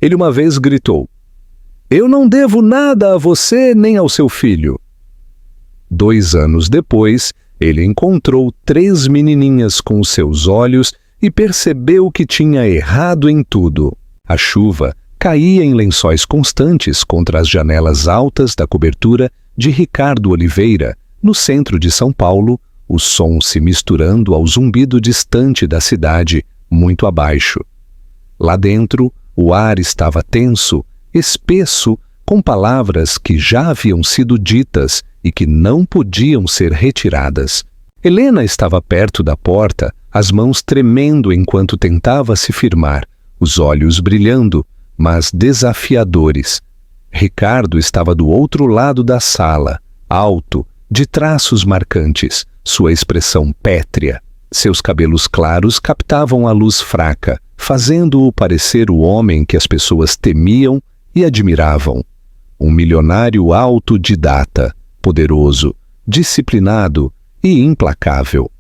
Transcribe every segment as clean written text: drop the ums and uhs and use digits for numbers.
Ele uma vez gritou: "Eu não devo nada a você nem ao seu filho." 2 anos depois, ele encontrou 3 menininhas com os seus olhos e percebeu que tinha errado em tudo. A chuva caía em lençóis constantes contra as janelas altas da cobertura de Ricardo Oliveira, no centro de São Paulo, o som se misturando ao zumbido distante da cidade, muito abaixo. Lá dentro, o ar estava tenso, espesso, com palavras que já haviam sido ditas e que não podiam ser retiradas. Helena estava perto da porta, as mãos tremendo enquanto tentava se firmar, os olhos brilhando, mas desafiadores. Ricardo estava do outro lado da sala, alto, de traços marcantes, sua expressão pétrea. Seus cabelos claros captavam a luz fraca, fazendo-o parecer o homem que as pessoas temiam e admiravam. Um milionário autodidata, poderoso, disciplinado e implacável.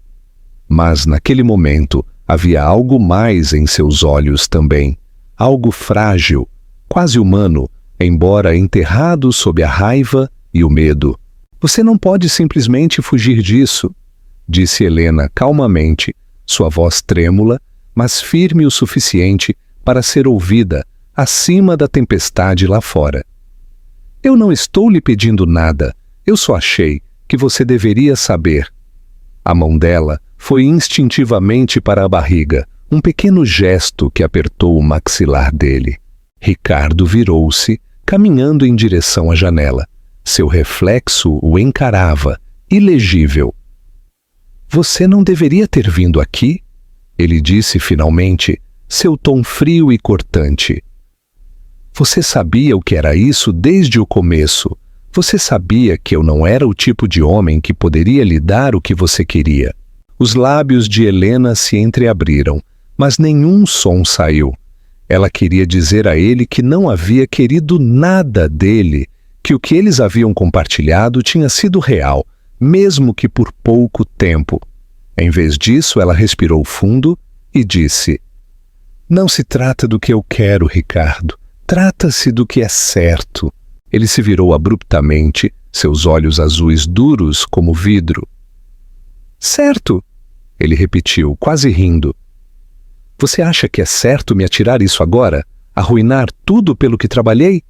Mas naquele momento havia algo mais em seus olhos também, algo frágil, quase humano, embora enterrado sob a raiva e o medo. "Você não pode simplesmente fugir disso", disse Helena calmamente, sua voz trêmula, mas firme o suficiente para ser ouvida acima da tempestade lá fora. "Eu não estou lhe pedindo nada, eu só achei que você deveria saber." A mão dela foi instintivamente para a barriga, um pequeno gesto que apertou o maxilar dele. Ricardo virou-se, caminhando em direção à janela. Seu reflexo o encarava, ilegível. "Você não deveria ter vindo aqui?" ele disse finalmente, seu tom frio e cortante. "Você sabia o que era isso desde o começo. Você sabia que eu não era o tipo de homem que poderia lhe dar o que você queria." Os lábios de Helena se entreabriram, mas nenhum som saiu. Ela queria dizer a ele que não havia querido nada dele, que o que eles haviam compartilhado tinha sido real, mesmo que por pouco tempo. Em vez disso, ela respirou fundo e disse: "Não se trata do que eu quero, Ricardo. Trata-se do que é certo." Ele se virou abruptamente, seus olhos azuis duros como vidro. "Certo?" ele repetiu, quase rindo. "Você acha que é certo me atirar isso agora? Arruinar tudo pelo que trabalhei?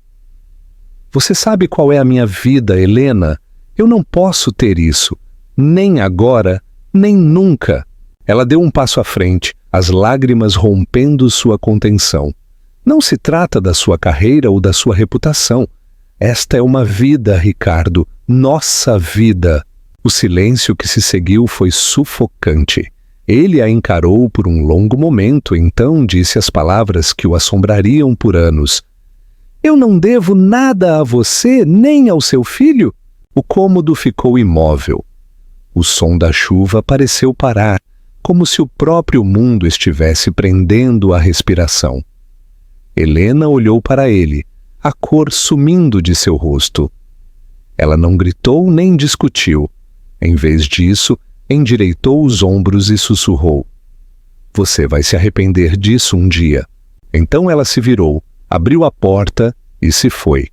Você sabe qual é a minha vida, Helena? Eu não posso ter isso. Nem agora, nem nunca." Ela deu um passo à frente, as lágrimas rompendo sua contenção. "Não se trata da sua carreira ou da sua reputação. Esta é uma vida, Ricardo, nossa vida." O silêncio que se seguiu foi sufocante. Ele a encarou por um longo momento, então disse as palavras que o assombrariam por anos. "Eu não devo nada a você, nem ao seu filho?" O cômodo ficou imóvel. O som da chuva pareceu parar, como se o próprio mundo estivesse prendendo a respiração. Helena olhou para ele, a cor sumindo de seu rosto. Ela não gritou nem discutiu. Em vez disso, endireitou os ombros e sussurrou: "Você vai se arrepender disso um dia." Então ela se virou, abriu a porta e se foi.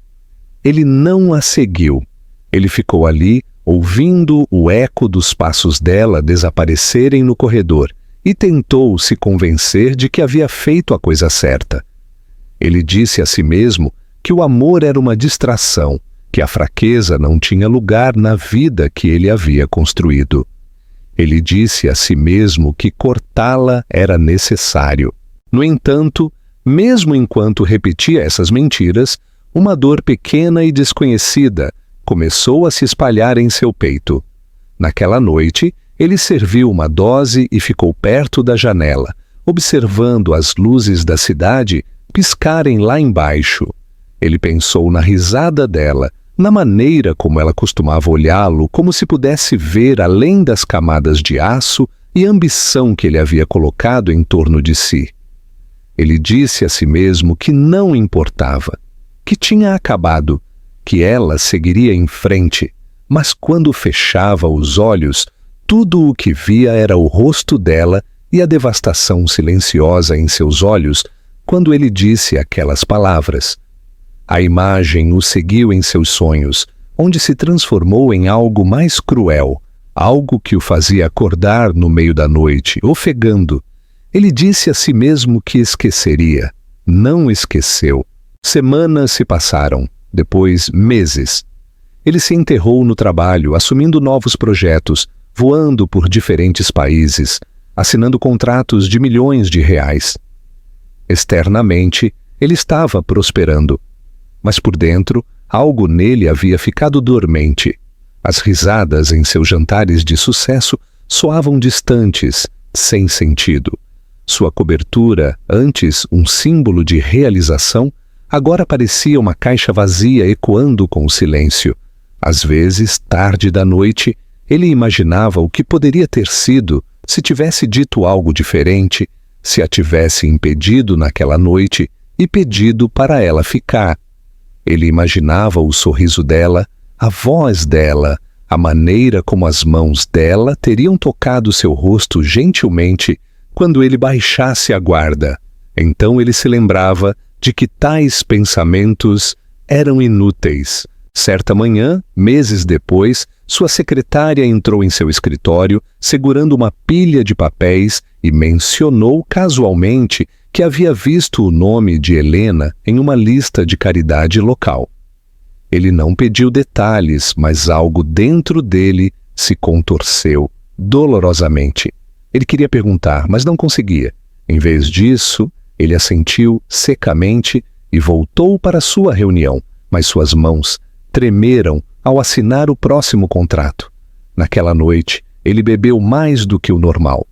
Ele não a seguiu. Ele ficou ali, ouvindo o eco dos passos dela desaparecerem no corredor, e tentou se convencer de que havia feito a coisa certa. Ele disse a si mesmo que o amor era uma distração, que a fraqueza não tinha lugar na vida que ele havia construído. Ele disse a si mesmo que cortá-la era necessário. No entanto, mesmo enquanto repetia essas mentiras, uma dor pequena e desconhecida começou a se espalhar em seu peito. Naquela noite, ele serviu uma dose e ficou perto da janela, observando as luzes da cidade piscarem lá embaixo. Ele pensou na risada dela, na maneira como ela costumava olhá-lo, como se pudesse ver além das camadas de aço e ambição que ele havia colocado em torno de si. Ele disse a si mesmo que não importava, que tinha acabado, que ela seguiria em frente, mas quando fechava os olhos, tudo o que via era o rosto dela e a devastação silenciosa em seus olhos, quando ele disse aquelas palavras. A imagem o seguiu em seus sonhos, onde se transformou em algo mais cruel, algo que o fazia acordar no meio da noite, ofegando. Ele disse a si mesmo que esqueceria. Não esqueceu. Semanas se passaram, depois meses. Ele se enterrou no trabalho, assumindo novos projetos, voando por diferentes países, assinando contratos de milhões de reais. Externamente, ele estava prosperando. Mas por dentro, algo nele havia ficado dormente. As risadas em seus jantares de sucesso soavam distantes, sem sentido. Sua cobertura, antes um símbolo de realização, agora parecia uma caixa vazia ecoando com o silêncio. Às vezes, tarde da noite, ele imaginava o que poderia ter sido se tivesse dito algo diferente, se a tivesse impedido naquela noite e pedido para ela ficar. Ele imaginava o sorriso dela, a voz dela, a maneira como as mãos dela teriam tocado seu rosto gentilmente quando ele baixasse a guarda. Então ele se lembrava de que tais pensamentos eram inúteis. Certa manhã, meses depois, sua secretária entrou em seu escritório, segurando uma pilha de papéis e mencionou casualmente que havia visto o nome de Helena em uma lista de caridade local. Ele não pediu detalhes, mas algo dentro dele se contorceu dolorosamente. Ele queria perguntar, mas não conseguia. Em vez disso, ele assentiu secamente e voltou para sua reunião, mas suas mãos tremeram ao assinar o próximo contrato. Naquela noite, ele bebeu mais do que o normal.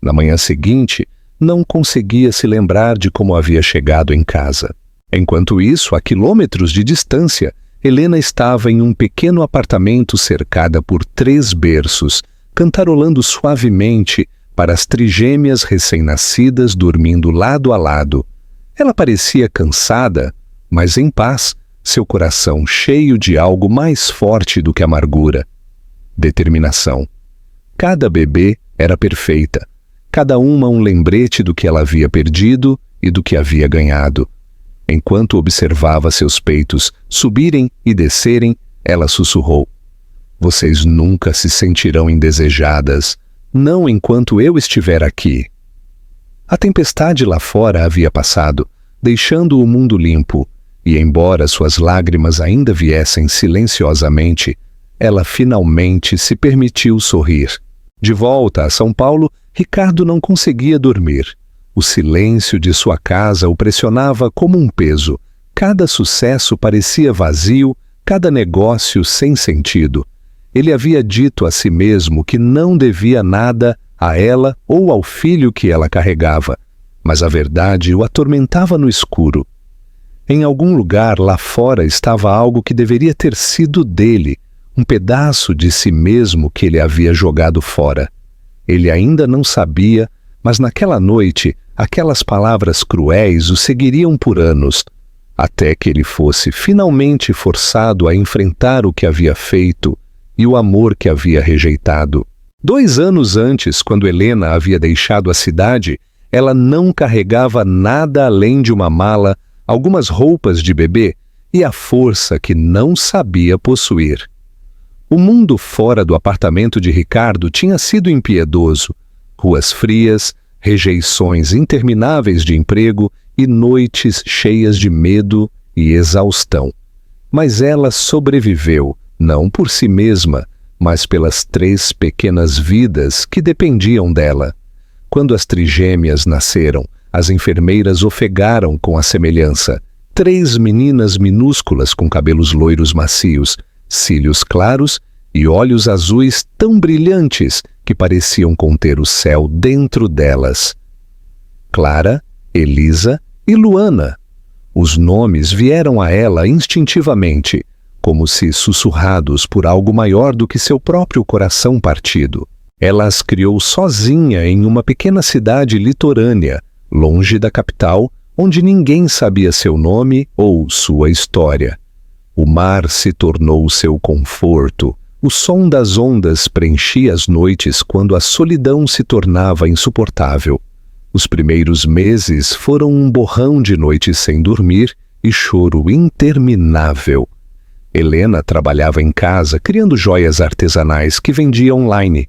Na manhã seguinte, não conseguia se lembrar de como havia chegado em casa. Enquanto isso, a quilômetros de distância, Helena estava em um pequeno apartamento cercada por 3 berços, cantarolando suavemente para as trigêmeas recém-nascidas dormindo lado a lado. Ela parecia cansada, mas em paz, seu coração cheio de algo mais forte do que amargura. Determinação. Cada bebê era perfeita, cada uma um lembrete do que ela havia perdido e do que havia ganhado. Enquanto observava seus peitos subirem e descerem, ela sussurrou: "Vocês nunca se sentirão indesejadas, não enquanto eu estiver aqui." A tempestade lá fora havia passado, deixando o mundo limpo, e embora suas lágrimas ainda viessem silenciosamente, ela finalmente se permitiu sorrir. De volta a São Paulo, Ricardo não conseguia dormir. O silêncio de sua casa o pressionava como um peso. Cada sucesso parecia vazio, cada negócio sem sentido. Ele havia dito a si mesmo que não devia nada a ela ou ao filho que ela carregava, mas a verdade o atormentava no escuro. Em algum lugar lá fora estava algo que deveria ter sido dele, um pedaço de si mesmo que ele havia jogado fora. Ele ainda não sabia, mas naquela noite, aquelas palavras cruéis o seguiriam por anos, até que ele fosse finalmente forçado a enfrentar o que havia feito e o amor que havia rejeitado. 2 anos antes, quando Helena havia deixado a cidade, ela não carregava nada além de uma mala, algumas roupas de bebê e a força que não sabia possuir. O mundo fora do apartamento de Ricardo tinha sido impiedoso. Ruas frias, rejeições intermináveis de emprego e noites cheias de medo e exaustão. Mas ela sobreviveu, não por si mesma, mas pelas 3 pequenas vidas que dependiam dela. Quando as trigêmeas nasceram, as enfermeiras ofegaram com a semelhança. 3 meninas minúsculas com cabelos loiros macios, cílios claros e olhos azuis tão brilhantes que pareciam conter o céu dentro delas. Clara, Elisa e Luana. Os nomes vieram a ela instintivamente, como se sussurrados por algo maior do que seu próprio coração partido. Ela as criou sozinha em uma pequena cidade litorânea, longe da capital, onde ninguém sabia seu nome ou sua história. O mar se tornou seu conforto. O som das ondas preenchia as noites quando a solidão se tornava insuportável. Os primeiros meses foram um borrão de noites sem dormir e choro interminável. Helena trabalhava em casa criando joias artesanais que vendia online.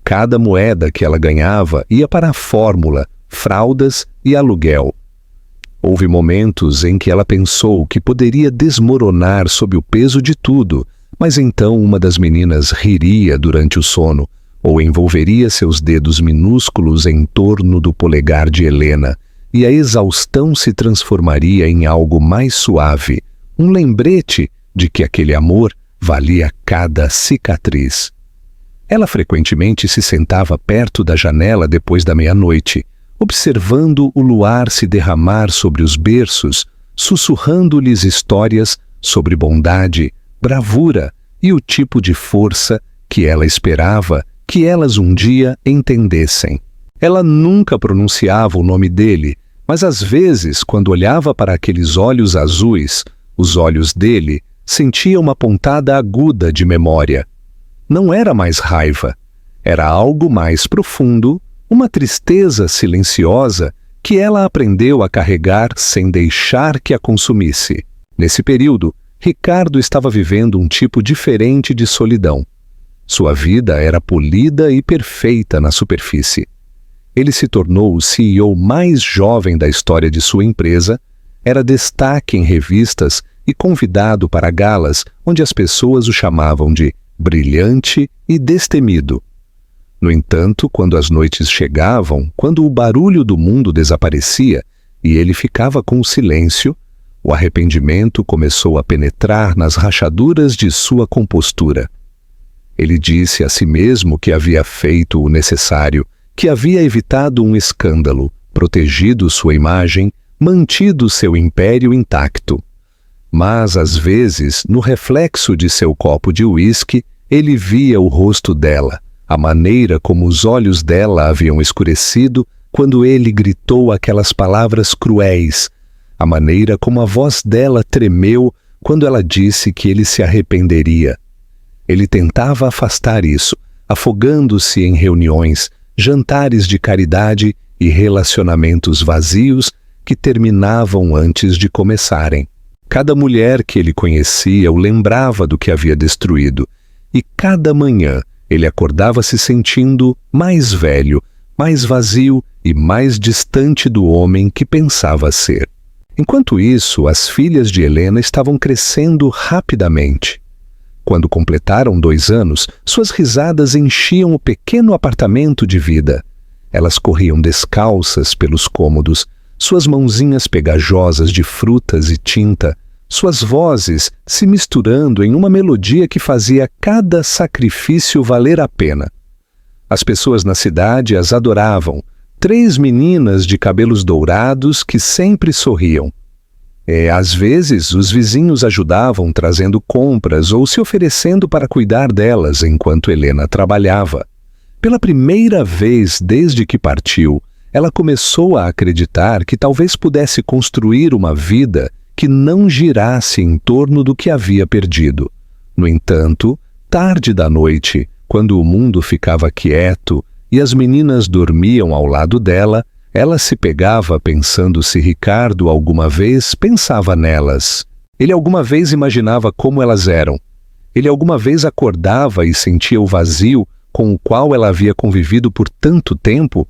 Cada moeda que ela ganhava ia para a fórmula, fraldas e aluguel. Houve momentos em que ela pensou que poderia desmoronar sob o peso de tudo, mas então uma das meninas riria durante o sono ou envolveria seus dedos minúsculos em torno do polegar de Helena, e a exaustão se transformaria em algo mais suave, um lembrete de que aquele amor valia cada cicatriz. Ela frequentemente se sentava perto da janela depois da meia-noite, observando o luar se derramar sobre os berços, sussurrando-lhes histórias sobre bondade, bravura e o tipo de força que ela esperava que elas um dia entendessem. Ela nunca pronunciava o nome dele, mas às vezes, quando olhava para aqueles olhos azuis, os olhos dele, sentia uma pontada aguda de memória. Não era mais raiva, era algo mais profundo, uma tristeza silenciosa que ela aprendeu a carregar sem deixar que a consumisse. Nesse período, Ricardo estava vivendo um tipo diferente de solidão. Sua vida era polida e perfeita na superfície. Ele se tornou o CEO mais jovem da história de sua empresa, era destaque em revistas e convidado para galas onde as pessoas o chamavam de brilhante e destemido. No entanto, quando as noites chegavam, quando o barulho do mundo desaparecia e ele ficava com o silêncio, o arrependimento começou a penetrar nas rachaduras de sua compostura. Ele disse a si mesmo que havia feito o necessário, que havia evitado um escândalo, protegido sua imagem, mantido seu império intacto. Mas, às vezes, no reflexo de seu copo de uísque, ele via o rosto dela, a maneira como os olhos dela haviam escurecido quando ele gritou aquelas palavras cruéis, a maneira como a voz dela tremeu quando ela disse que ele se arrependeria. Ele tentava afastar isso, afogando-se em reuniões, jantares de caridade e relacionamentos vazios que terminavam antes de começarem. Cada mulher que ele conhecia o lembrava do que havia destruído, e cada manhã ele acordava se sentindo mais velho, mais vazio e mais distante do homem que pensava ser. Enquanto isso, as filhas de Helena estavam crescendo rapidamente. Quando completaram 2 anos, suas risadas enchiam o pequeno apartamento de vida. Elas corriam descalças pelos cômodos, suas mãozinhas pegajosas de frutas e tinta, suas vozes se misturando em uma melodia que fazia cada sacrifício valer a pena. As pessoas na cidade as adoravam, 3 meninas de cabelos dourados que sempre sorriam. Às vezes, os vizinhos ajudavam trazendo compras ou se oferecendo para cuidar delas enquanto Helena trabalhava. Pela primeira vez desde que partiu, ela começou a acreditar que talvez pudesse construir uma vida que não girasse em torno do que havia perdido. No entanto, tarde da noite, quando o mundo ficava quieto e as meninas dormiam ao lado dela, ela se pegava pensando se Ricardo alguma vez pensava nelas. Ele alguma vez imaginava como elas eram. Ele alguma vez acordava e sentia o vazio com o qual ela havia convivido por tanto tempo?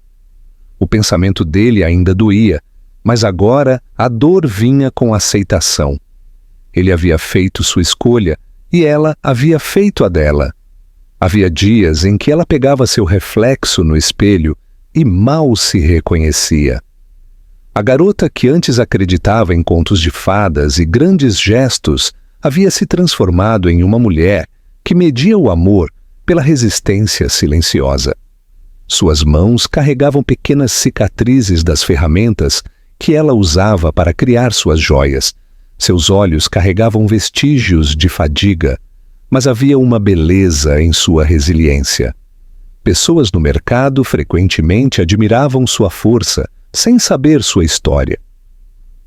O pensamento dele ainda doía, mas agora a dor vinha com aceitação. Ele havia feito sua escolha e ela havia feito a dela. Havia dias em que ela pegava seu reflexo no espelho e mal se reconhecia. A garota que antes acreditava em contos de fadas e grandes gestos havia se transformado em uma mulher que media o amor pela resistência silenciosa. Suas mãos carregavam pequenas cicatrizes das ferramentas que ela usava para criar suas joias. Seus olhos carregavam vestígios de fadiga, mas havia uma beleza em sua resiliência. Pessoas no mercado frequentemente admiravam sua força, sem saber sua história.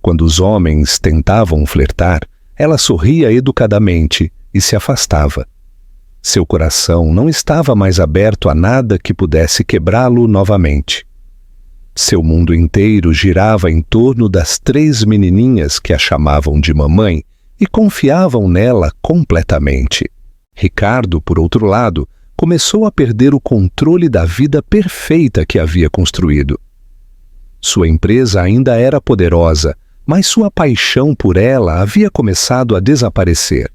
Quando os homens tentavam flertar, ela sorria educadamente e se afastava. Seu coração não estava mais aberto a nada que pudesse quebrá-lo novamente. Seu mundo inteiro girava em torno das 3 menininhas que a chamavam de mamãe e confiavam nela completamente. Ricardo, por outro lado, começou a perder o controle da vida perfeita que havia construído. Sua empresa ainda era poderosa, mas sua paixão por ela havia começado a desaparecer.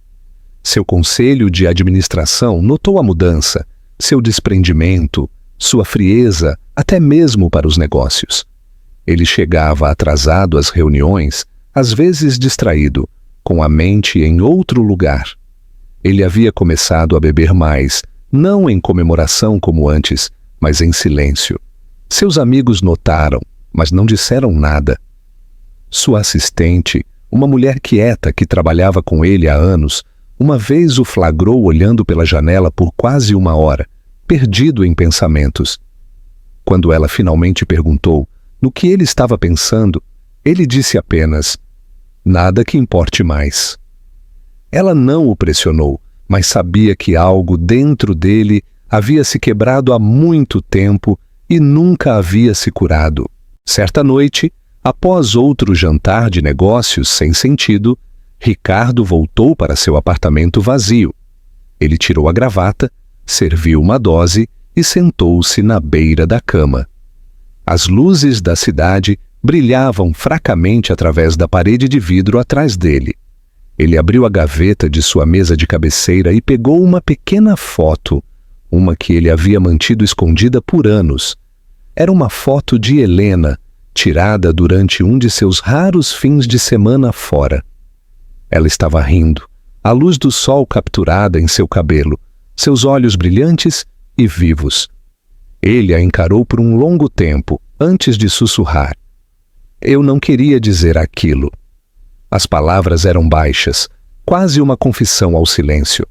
Seu conselho de administração notou a mudança, seu desprendimento, sua frieza, até mesmo para os negócios. Ele chegava atrasado às reuniões, às vezes distraído, com a mente em outro lugar. Ele havia começado a beber mais, não em comemoração como antes, mas em silêncio. Seus amigos notaram, mas não disseram nada. Sua assistente, uma mulher quieta que trabalhava com ele há anos, uma vez o flagrou olhando pela janela por quase 1 hora, perdido em pensamentos. Quando ela finalmente perguntou no que ele estava pensando, ele disse apenas: "Nada que importe mais." Ela não o pressionou, mas sabia que algo dentro dele havia se quebrado há muito tempo e nunca havia se curado. Certa noite, após outro jantar de negócios sem sentido, Ricardo voltou para seu apartamento vazio. Ele tirou a gravata, serviu uma dose e sentou-se na beira da cama. As luzes da cidade brilhavam fracamente através da parede de vidro atrás dele. Ele abriu a gaveta de sua mesa de cabeceira e pegou uma pequena foto, uma que ele havia mantido escondida por anos. Era uma foto de Helena, tirada durante um de seus raros fins de semana fora. Ela estava rindo, a luz do sol capturada em seu cabelo, seus olhos brilhantes e vivos. Ele a encarou por um longo tempo, antes de sussurrar: "Eu não queria dizer aquilo." As palavras eram baixas, quase uma confissão ao silêncio.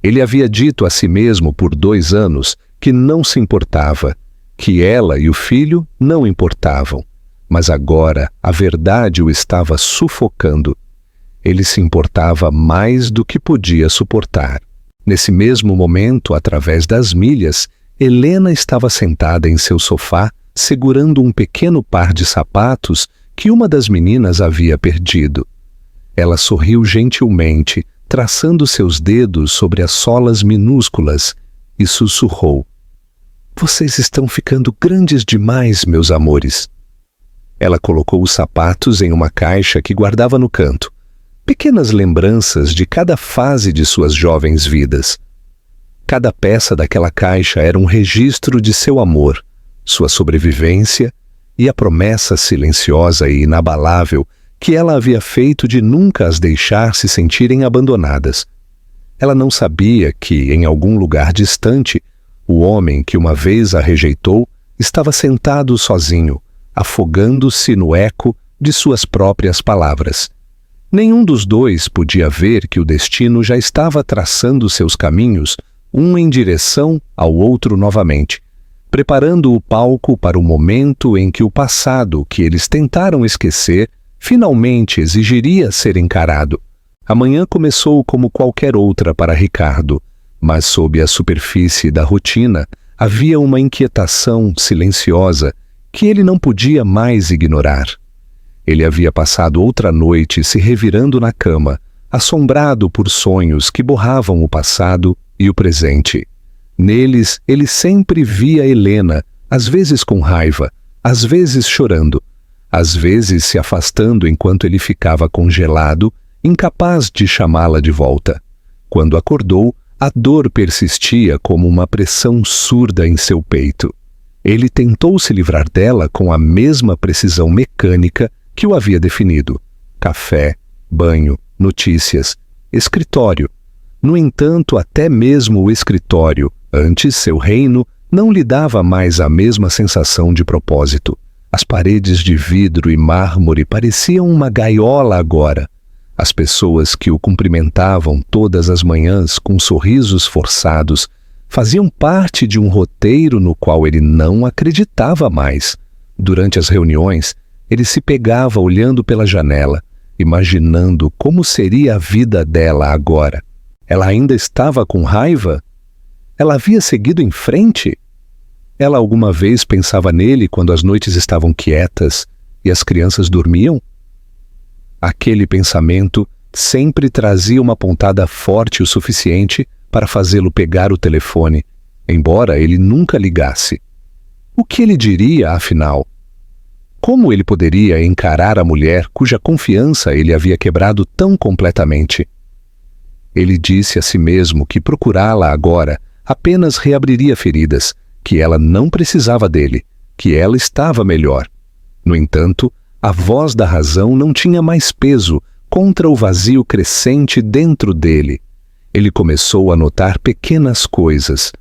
Ele havia dito a si mesmo por 2 anos que não se importava, que ela e o filho não importavam, mas agora a verdade o estava sufocando. Ele se importava mais do que podia suportar. Nesse mesmo momento, através das milhas, Helena estava sentada em seu sofá, segurando um pequeno par de sapatos que uma das meninas havia perdido. Ela sorriu gentilmente, traçando seus dedos sobre as solas minúsculas, e sussurrou: "Vocês estão ficando grandes demais, meus amores." Ela colocou os sapatos em uma caixa que guardava no canto. Pequenas lembranças de cada fase de suas jovens vidas. Cada peça daquela caixa era um registro de seu amor, sua sobrevivência e a promessa silenciosa e inabalável que ela havia feito de nunca as deixar se sentirem abandonadas. Ela não sabia que, em algum lugar distante, o homem que uma vez a rejeitou estava sentado sozinho, afogando-se no eco de suas próprias palavras. Nenhum dos dois podia ver que o destino já estava traçando seus caminhos, um em direção ao outro novamente, preparando o palco para o momento em que o passado que eles tentaram esquecer finalmente exigiria ser encarado. A manhã começou como qualquer outra para Ricardo, mas sob a superfície da rotina havia uma inquietação silenciosa que ele não podia mais ignorar. Ele havia passado outra noite se revirando na cama, assombrado por sonhos que borravam o passado e o presente. Neles, ele sempre via Helena, às vezes com raiva, às vezes chorando, às vezes se afastando enquanto ele ficava congelado, incapaz de chamá-la de volta. Quando acordou, a dor persistia como uma pressão surda em seu peito. Ele tentou se livrar dela com a mesma precisão mecânica que o havia definido: café, banho, notícias, escritório. No entanto, até mesmo o escritório, antes seu reino, não lhe dava mais a mesma sensação de propósito. As paredes de vidro e mármore pareciam uma gaiola agora. As pessoas que o cumprimentavam todas as manhãs com sorrisos forçados faziam parte de um roteiro no qual ele não acreditava mais. Durante as reuniões, ele se pegava olhando pela janela, imaginando como seria a vida dela agora. Ela ainda estava com raiva? Ela havia seguido em frente? Ela alguma vez pensava nele quando as noites estavam quietas e as crianças dormiam? Aquele pensamento sempre trazia uma pontada forte o suficiente para fazê-lo pegar o telefone, embora ele nunca ligasse. O que ele diria, afinal? Como ele poderia encarar a mulher cuja confiança ele havia quebrado tão completamente? Ele disse a si mesmo que procurá-la agora apenas reabriria feridas, que ela não precisava dele, que ela estava melhor. No entanto, a voz da razão não tinha mais peso contra o vazio crescente dentro dele. Ele começou a notar pequenas coisas.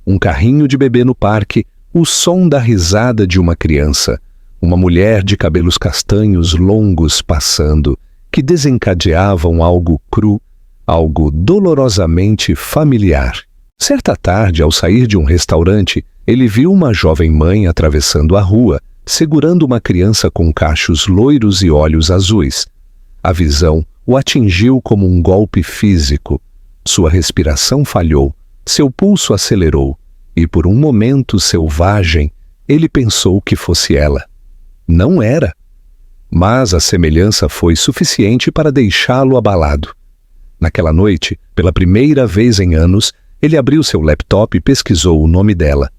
Um carrinho de bebê no parque, o som da risada de uma criança, uma mulher de cabelos castanhos longos passando, que desencadeavam algo cru, algo dolorosamente familiar. Certa tarde, ao sair de um restaurante, ele viu uma jovem mãe atravessando a rua, segurando uma criança com cachos loiros e olhos azuis. A visão o atingiu como um golpe físico. Sua respiração falhou, seu pulso acelerou, e por um momento selvagem, ele pensou que fosse ela. Não era. Mas a semelhança foi suficiente para deixá-lo abalado. Naquela noite, pela primeira vez em anos, ele abriu seu laptop e pesquisou o nome dela.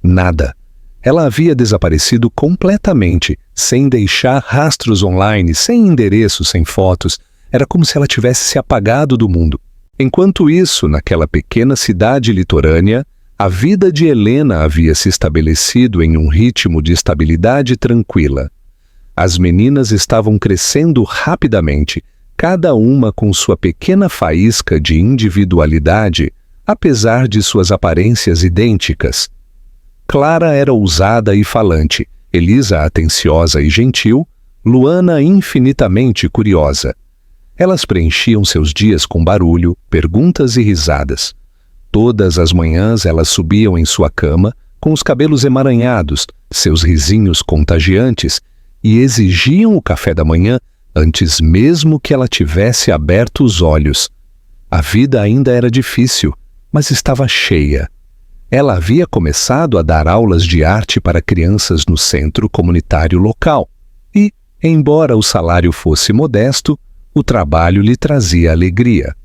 Nada. Ela havia desaparecido completamente, sem deixar rastros online, sem endereço, sem fotos. Era como se ela tivesse se apagado do mundo. Enquanto isso, naquela pequena cidade litorânea, a vida de Helena havia se estabelecido em um ritmo de estabilidade tranquila. As meninas estavam crescendo rapidamente, cada uma com sua pequena faísca de individualidade, apesar de suas aparências idênticas. Clara era ousada e falante, Elisa atenciosa e gentil, Luana infinitamente curiosa. Elas preenchiam seus dias com barulho, perguntas e risadas. Todas as manhãs elas subiam em sua cama, com os cabelos emaranhados, seus risinhos contagiantes, e exigiam o café da manhã antes mesmo que ela tivesse aberto os olhos. A vida ainda era difícil, mas estava cheia. Ela havia começado a dar aulas de arte para crianças no centro comunitário local e, embora o salário fosse modesto, o trabalho lhe trazia alegria.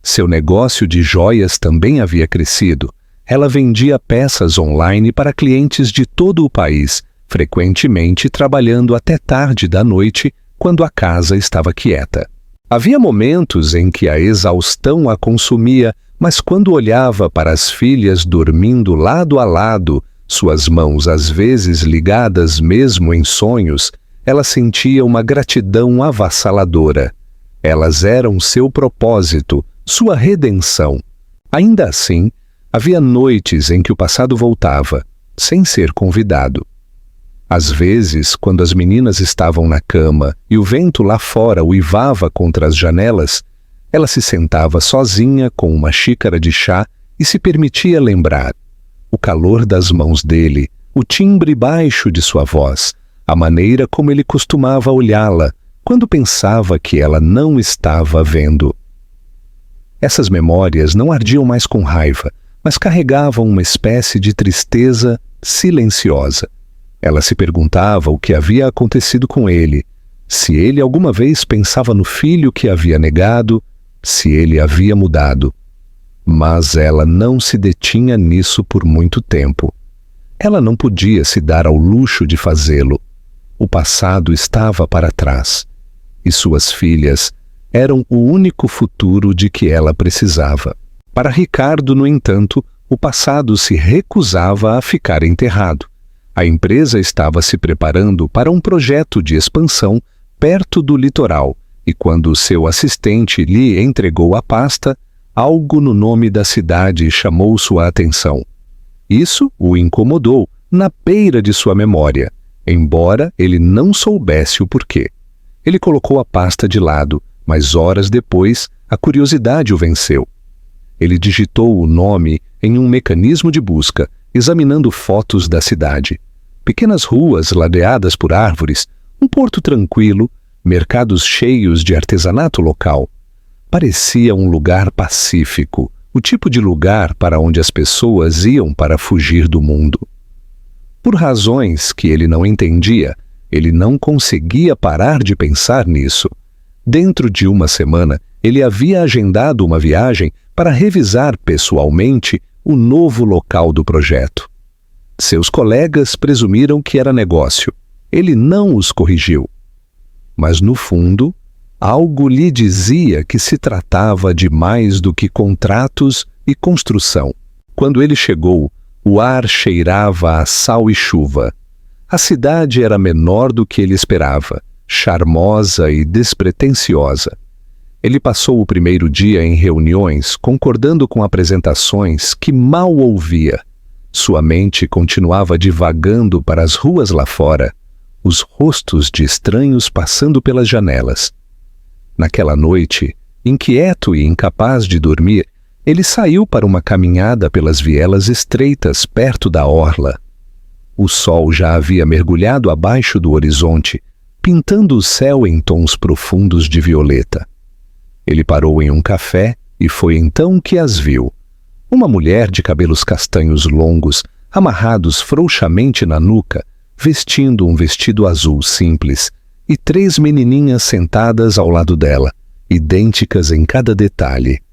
Seu negócio de joias também havia crescido. Ela vendia peças online para clientes de todo o país, frequentemente trabalhando até tarde da noite, quando a casa estava quieta. Havia momentos em que a exaustão a consumia, mas quando olhava para as filhas dormindo lado a lado, suas mãos às vezes ligadas mesmo em sonhos, ela sentia uma gratidão avassaladora. Elas eram seu propósito, sua redenção. Ainda assim, havia noites em que o passado voltava, sem ser convidado. Às vezes, quando as meninas estavam na cama e o vento lá fora uivava contra as janelas, ela se sentava sozinha com uma xícara de chá e se permitia lembrar. O calor das mãos dele, o timbre baixo de sua voz, a maneira como ele costumava olhá-la quando pensava que ela não estava vendo. Essas memórias não ardiam mais com raiva, mas carregavam uma espécie de tristeza silenciosa. Ela se perguntava o que havia acontecido com ele, se ele alguma vez pensava no filho que havia negado, se ele havia mudado. Mas ela não se detinha nisso por muito tempo. Ela não podia se dar ao luxo de fazê-lo. O passado estava para trás, e suas filhas eram o único futuro de que ela precisava. Para Ricardo, no entanto, o passado se recusava a ficar enterrado. A empresa estava se preparando para um projeto de expansão perto do litoral, e quando seu assistente lhe entregou a pasta, algo no nome da cidade chamou sua atenção. Isso o incomodou na beira de sua memória, embora ele não soubesse o porquê. Ele colocou a pasta de lado, mas horas depois a curiosidade o venceu. Ele digitou o nome em um mecanismo de busca, examinando fotos da cidade. Pequenas ruas ladeadas por árvores, um porto tranquilo, mercados cheios de artesanato local. Parecia um lugar pacífico, o tipo de lugar para onde as pessoas iam para fugir do mundo. Por razões que ele não entendia, ele não conseguia parar de pensar nisso. Dentro de uma semana, ele havia agendado uma viagem para revisar pessoalmente o novo local do projeto. Seus colegas presumiram que era negócio. Ele não os corrigiu. Mas, no fundo, algo lhe dizia que se tratava de mais do que contratos e construção. Quando ele chegou, o ar cheirava a sal e chuva. A cidade era menor do que ele esperava, charmosa e despretensiosa. Ele passou o primeiro dia em reuniões, concordando com apresentações que mal ouvia. Sua mente continuava divagando para as ruas lá fora, os rostos de estranhos passando pelas janelas. Naquela noite, inquieto e incapaz de dormir, ele saiu para uma caminhada pelas vielas estreitas perto da orla. O sol já havia mergulhado abaixo do horizonte, pintando o céu em tons profundos de violeta. Ele parou em um café e foi então que as viu. Uma mulher de cabelos castanhos longos, amarrados frouxamente na nuca, vestindo um vestido azul simples, e 3 menininhas sentadas ao lado dela, idênticas em cada detalhe.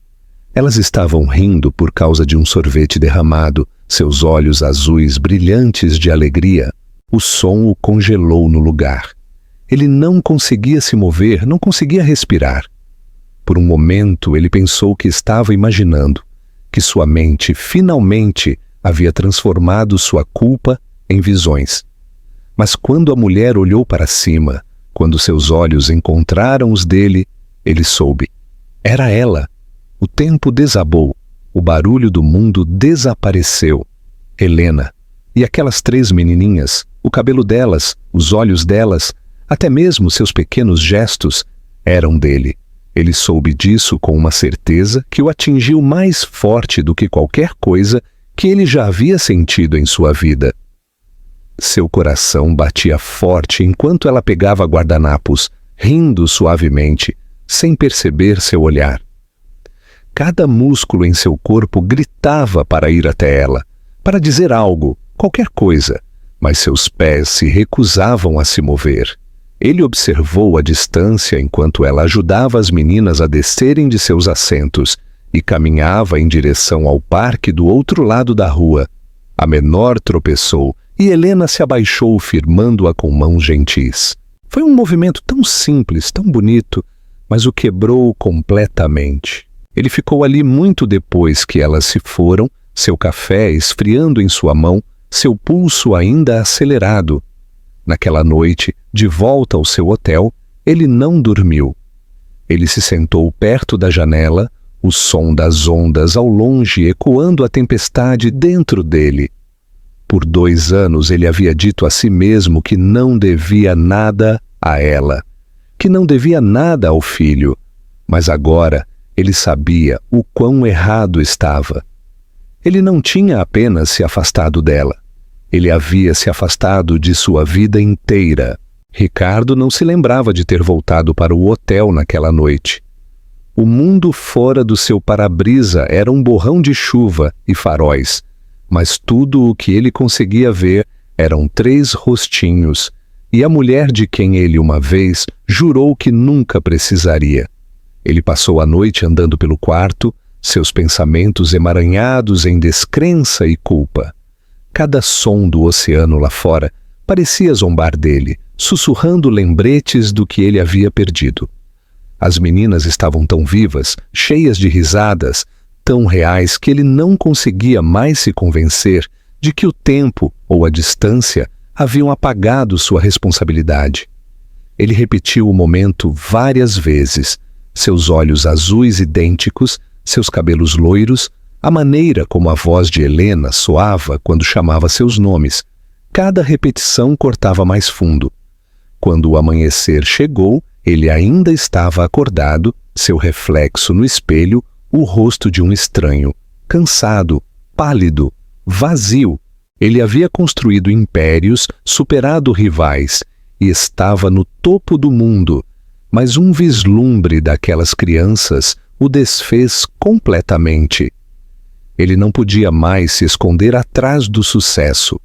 Elas estavam rindo por causa de um sorvete derramado, seus olhos azuis brilhantes de alegria. O som o congelou no lugar. Ele não conseguia se mover, não conseguia respirar. Por um momento ele pensou que estava imaginando, que sua mente finalmente havia transformado sua culpa em visões. Mas quando a mulher olhou para cima, quando seus olhos encontraram os dele, ele soube. Era ela. O tempo desabou, o barulho do mundo desapareceu. Helena. E aquelas 3 menininhas, o cabelo delas, os olhos delas, até mesmo seus pequenos gestos, eram dele. Ele soube disso com uma certeza que o atingiu mais forte do que qualquer coisa que ele já havia sentido em sua vida. Seu coração batia forte enquanto ela pegava guardanapos, rindo suavemente, sem perceber seu olhar. Cada músculo em seu corpo gritava para ir até ela, para dizer algo, qualquer coisa, mas seus pés se recusavam a se mover. Ele observou a distância enquanto ela ajudava as meninas a descerem de seus assentos e caminhava em direção ao parque do outro lado da rua. A menor tropeçou e Helena se abaixou firmando-a com mãos gentis. Foi um movimento tão simples, tão bonito, mas o quebrou completamente. Ele ficou ali muito depois que elas se foram, seu café esfriando em sua mão, seu pulso ainda acelerado. Naquela noite, de volta ao seu hotel, ele não dormiu. Ele se sentou perto da janela, o som das ondas ao longe ecoando a tempestade dentro dele. Por 2 anos ele havia dito a si mesmo que não devia nada a ela, que não devia nada ao filho, mas agora ele sabia o quão errado estava. Ele não tinha apenas se afastado dela. Ele havia se afastado de sua vida inteira. Ricardo não se lembrava de ter voltado para o hotel naquela noite. O mundo fora do seu para-brisa era um borrão de chuva e faróis, mas tudo o que ele conseguia ver eram 3 rostinhos e a mulher de quem ele uma vez jurou que nunca precisaria. Ele passou a noite andando pelo quarto, seus pensamentos emaranhados em descrença e culpa. Cada som do oceano lá fora parecia zombar dele, sussurrando lembretes do que ele havia perdido. As meninas estavam tão vivas, cheias de risadas, tão reais que ele não conseguia mais se convencer de que o tempo ou a distância haviam apagado sua responsabilidade. Ele repetiu o momento várias vezes, seus olhos azuis idênticos, seus cabelos loiros, a maneira como a voz de Helena soava quando chamava seus nomes. Cada repetição cortava mais fundo. Quando o amanhecer chegou, ele ainda estava acordado, seu reflexo no espelho, o rosto de um estranho, cansado, pálido, vazio. Ele havia construído impérios, superado rivais e estava no topo do mundo, mas um vislumbre daquelas crianças o desfez completamente. Ele não podia mais se esconder atrás do sucesso.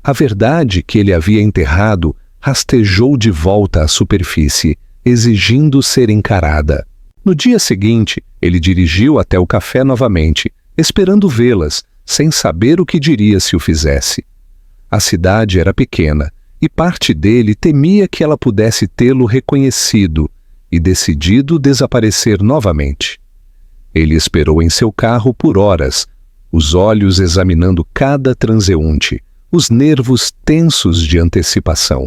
A verdade que ele havia enterrado rastejou de volta à superfície, exigindo ser encarada. No dia seguinte, ele dirigiu até o café novamente, esperando vê-las, sem saber o que diria se o fizesse. A cidade era pequena, e parte dele temia que ela pudesse tê-lo reconhecido e decidido desaparecer novamente. Ele esperou em seu carro por horas, os olhos examinando cada transeunte, os nervos tensos de antecipação.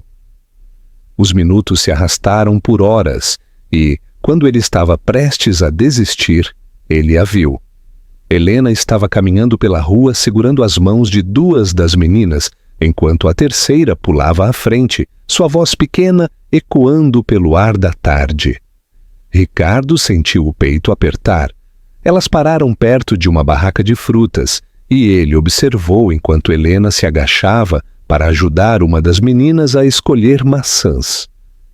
Os minutos se arrastaram por horas e, quando ele estava prestes a desistir, ele a viu. Helena estava caminhando pela rua segurando as mãos de duas das meninas, enquanto a terceira pulava à frente, sua voz pequena ecoando pelo ar da tarde. Ricardo sentiu o peito apertar. Elas pararam perto de uma barraca de frutas e ele observou enquanto Helena se agachava para ajudar uma das meninas a escolher maçãs.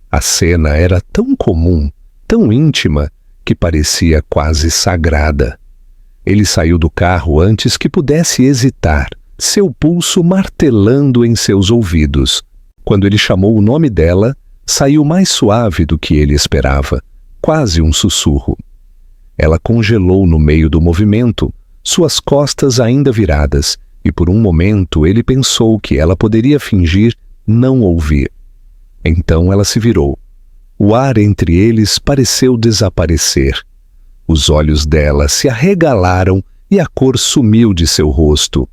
A cena era tão comum, tão íntima, que parecia quase sagrada. Ele saiu do carro antes que pudesse hesitar, seu pulso martelando em seus ouvidos. Quando ele chamou o nome dela, saiu mais suave do que ele esperava, quase um sussurro. Ela congelou no meio do movimento, suas costas ainda viradas, e por um momento ele pensou que ela poderia fingir não ouvir. Então ela se virou. O ar entre eles pareceu desaparecer. Os olhos dela se arregalaram e a cor sumiu de seu rosto.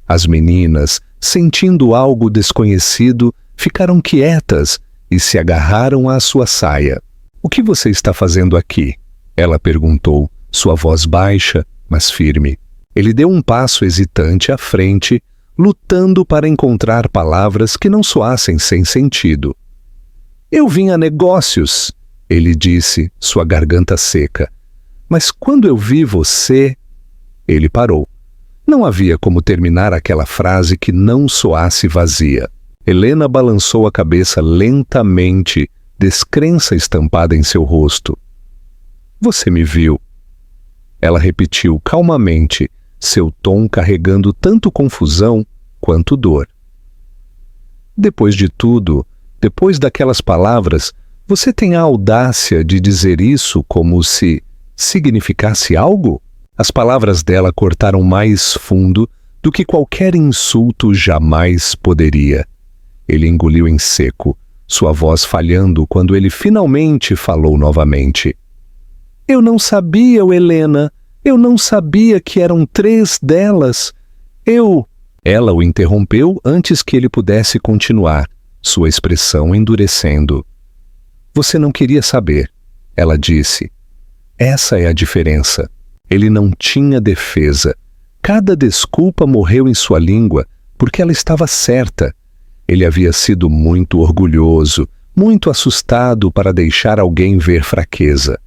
As meninas, sentindo algo desconhecido, ficaram quietas e se agarraram à sua saia. "O que você está fazendo aqui?" ela perguntou, sua voz baixa, mas firme. Ele deu um passo hesitante à frente, lutando para encontrar palavras que não soassem sem sentido. "Eu vim a negócios", ele disse, sua garganta seca. "Mas quando eu vi você..." Ele parou. Não havia como terminar aquela frase que não soasse vazia. Helena balançou a cabeça lentamente, descrença estampada em seu rosto. "Você me viu." Ela repetiu calmamente, seu tom carregando tanto confusão quanto dor. "Depois de tudo, depois daquelas palavras, você tem a audácia de dizer isso como se significasse algo?" As palavras dela cortaram mais fundo do que qualquer insulto jamais poderia. Ele engoliu em seco, sua voz falhando quando ele finalmente falou novamente. "Eu não sabia, Helena. Eu não sabia que eram 3 delas. Ela o interrompeu antes que ele pudesse continuar, sua expressão endurecendo. "Você não queria saber", ela disse. Essa é a diferença. Ele não tinha defesa. Cada desculpa morreu em sua língua, porque ela estava certa. Ele havia sido muito orgulhoso, muito assustado para deixar alguém ver fraqueza.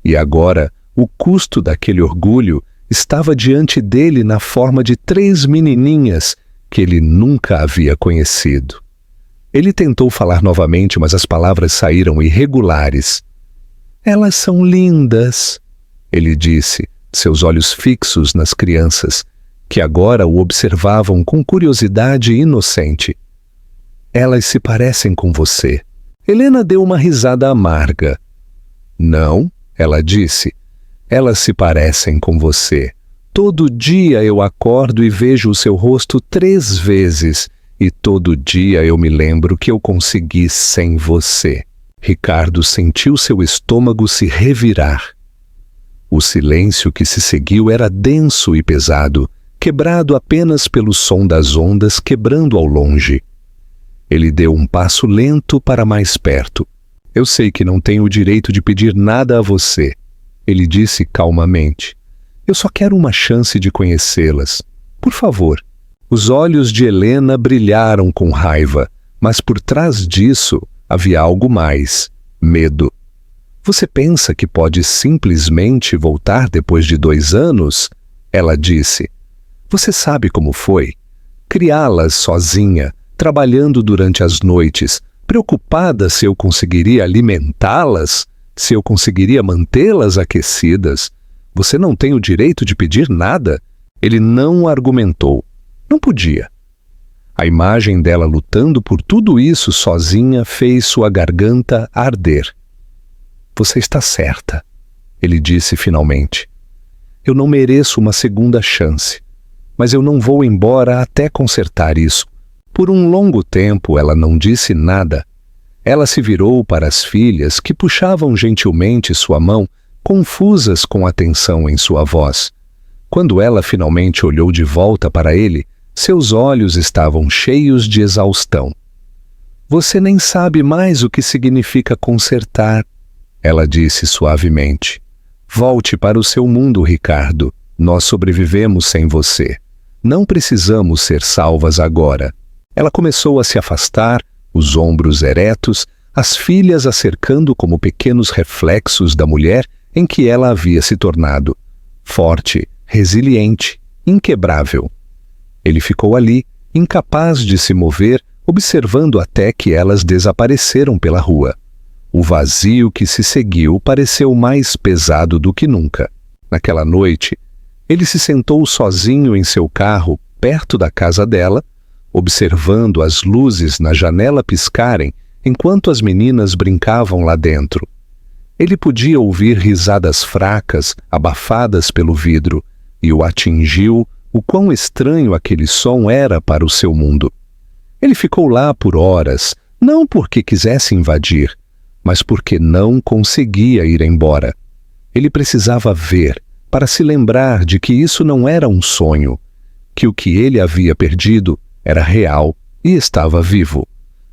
E agora, o custo daquele orgulho estava diante dele na forma de 3 menininhas que ele nunca havia conhecido. Ele tentou falar novamente, mas as palavras saíram irregulares. "Elas são lindas", ele disse, seus olhos fixos nas crianças, que agora o observavam com curiosidade inocente. "Elas se parecem com você." Helena deu uma risada amarga. "Não", ela disse, "elas se parecem com você. Todo dia eu acordo e vejo o seu rosto 3 vezes, e todo dia eu me lembro que eu consegui sem você." Ricardo sentiu seu estômago se revirar. O silêncio que se seguiu era denso e pesado, quebrado apenas pelo som das ondas quebrando ao longe. Ele deu um passo lento para mais perto. "Eu sei que não tenho o direito de pedir nada a você", ele disse calmamente. "Eu só quero uma chance de conhecê-las. Por favor." Os olhos de Helena brilharam com raiva, mas por trás disso havia algo mais: medo. "Você pensa que pode simplesmente voltar depois de 2 anos?" ela disse. "Você sabe como foi? Criá-las sozinha, trabalhando durante as noites, preocupada se eu conseguiria alimentá-las, se eu conseguiria mantê-las aquecidas. Você não tem o direito de pedir nada." Ele não argumentou. Não podia. A imagem dela lutando por tudo isso sozinha fez sua garganta arder. Você está certa, ele disse finalmente. Eu não mereço uma segunda chance, mas eu não vou embora até consertar isso. Por um longo tempo ela não disse nada. Ela se virou para as filhas que puxavam gentilmente sua mão, confusas com a tensão em sua voz. Quando ela finalmente olhou de volta para ele, seus olhos estavam cheios de exaustão. Você nem sabe mais o que significa consertar, ela disse suavemente. Volte para o seu mundo, Ricardo. Nós sobrevivemos sem você. Não precisamos ser salvas agora. Ela começou a se afastar, os ombros eretos, as filhas a cercando como pequenos reflexos da mulher em que ela havia se tornado. Forte, resiliente, inquebrável. Ele ficou ali, incapaz de se mover, observando até que elas desapareceram pela rua. O vazio que se seguiu pareceu mais pesado do que nunca. Naquela noite, ele se sentou sozinho em seu carro, perto da casa dela, observando as luzes na janela piscarem enquanto as meninas brincavam lá dentro. Ele podia ouvir risadas fracas, abafadas pelo vidro, e o atingiu o quão estranho aquele som era para o seu mundo. Ele ficou lá por horas, não porque quisesse invadir, mas porque não conseguia ir embora. Ele precisava ver, para se lembrar de que isso não era um sonho, que o que ele havia perdido era real e estava vivo.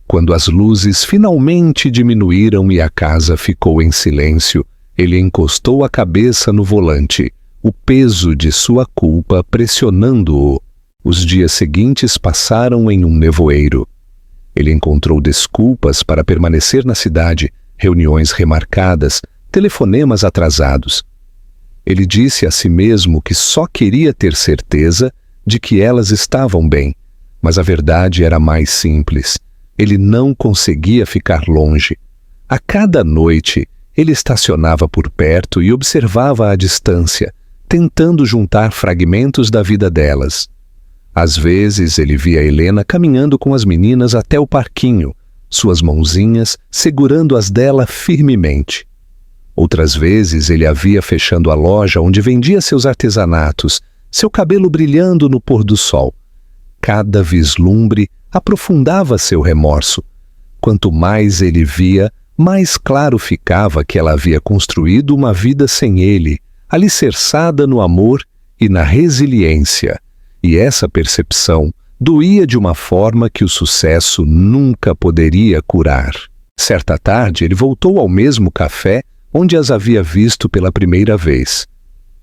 Quando as luzes finalmente diminuíram e a casa ficou em silêncio, ele encostou a cabeça no volante, o peso de sua culpa pressionando-o. Os dias seguintes passaram em um nevoeiro. Ele encontrou desculpas para permanecer na cidade, reuniões remarcadas, telefonemas atrasados. Ele disse a si mesmo que só queria ter certeza de que elas estavam bem, mas a verdade era mais simples. Ele não conseguia ficar longe. A cada noite, ele estacionava por perto e observava à distância, tentando juntar fragmentos da vida delas. Às vezes, ele via Helena caminhando com as meninas até o parquinho, suas mãozinhas segurando as dela firmemente. Outras vezes, ele a via fechando a loja onde vendia seus artesanatos, seu cabelo brilhando no pôr do sol. Cada vislumbre aprofundava seu remorso. Quanto mais ele via, mais claro ficava que ela havia construído uma vida sem ele, alicerçada no amor e na resiliência. E essa percepção doía de uma forma que o sucesso nunca poderia curar. Certa tarde, ele voltou ao mesmo café onde as havia visto pela primeira vez.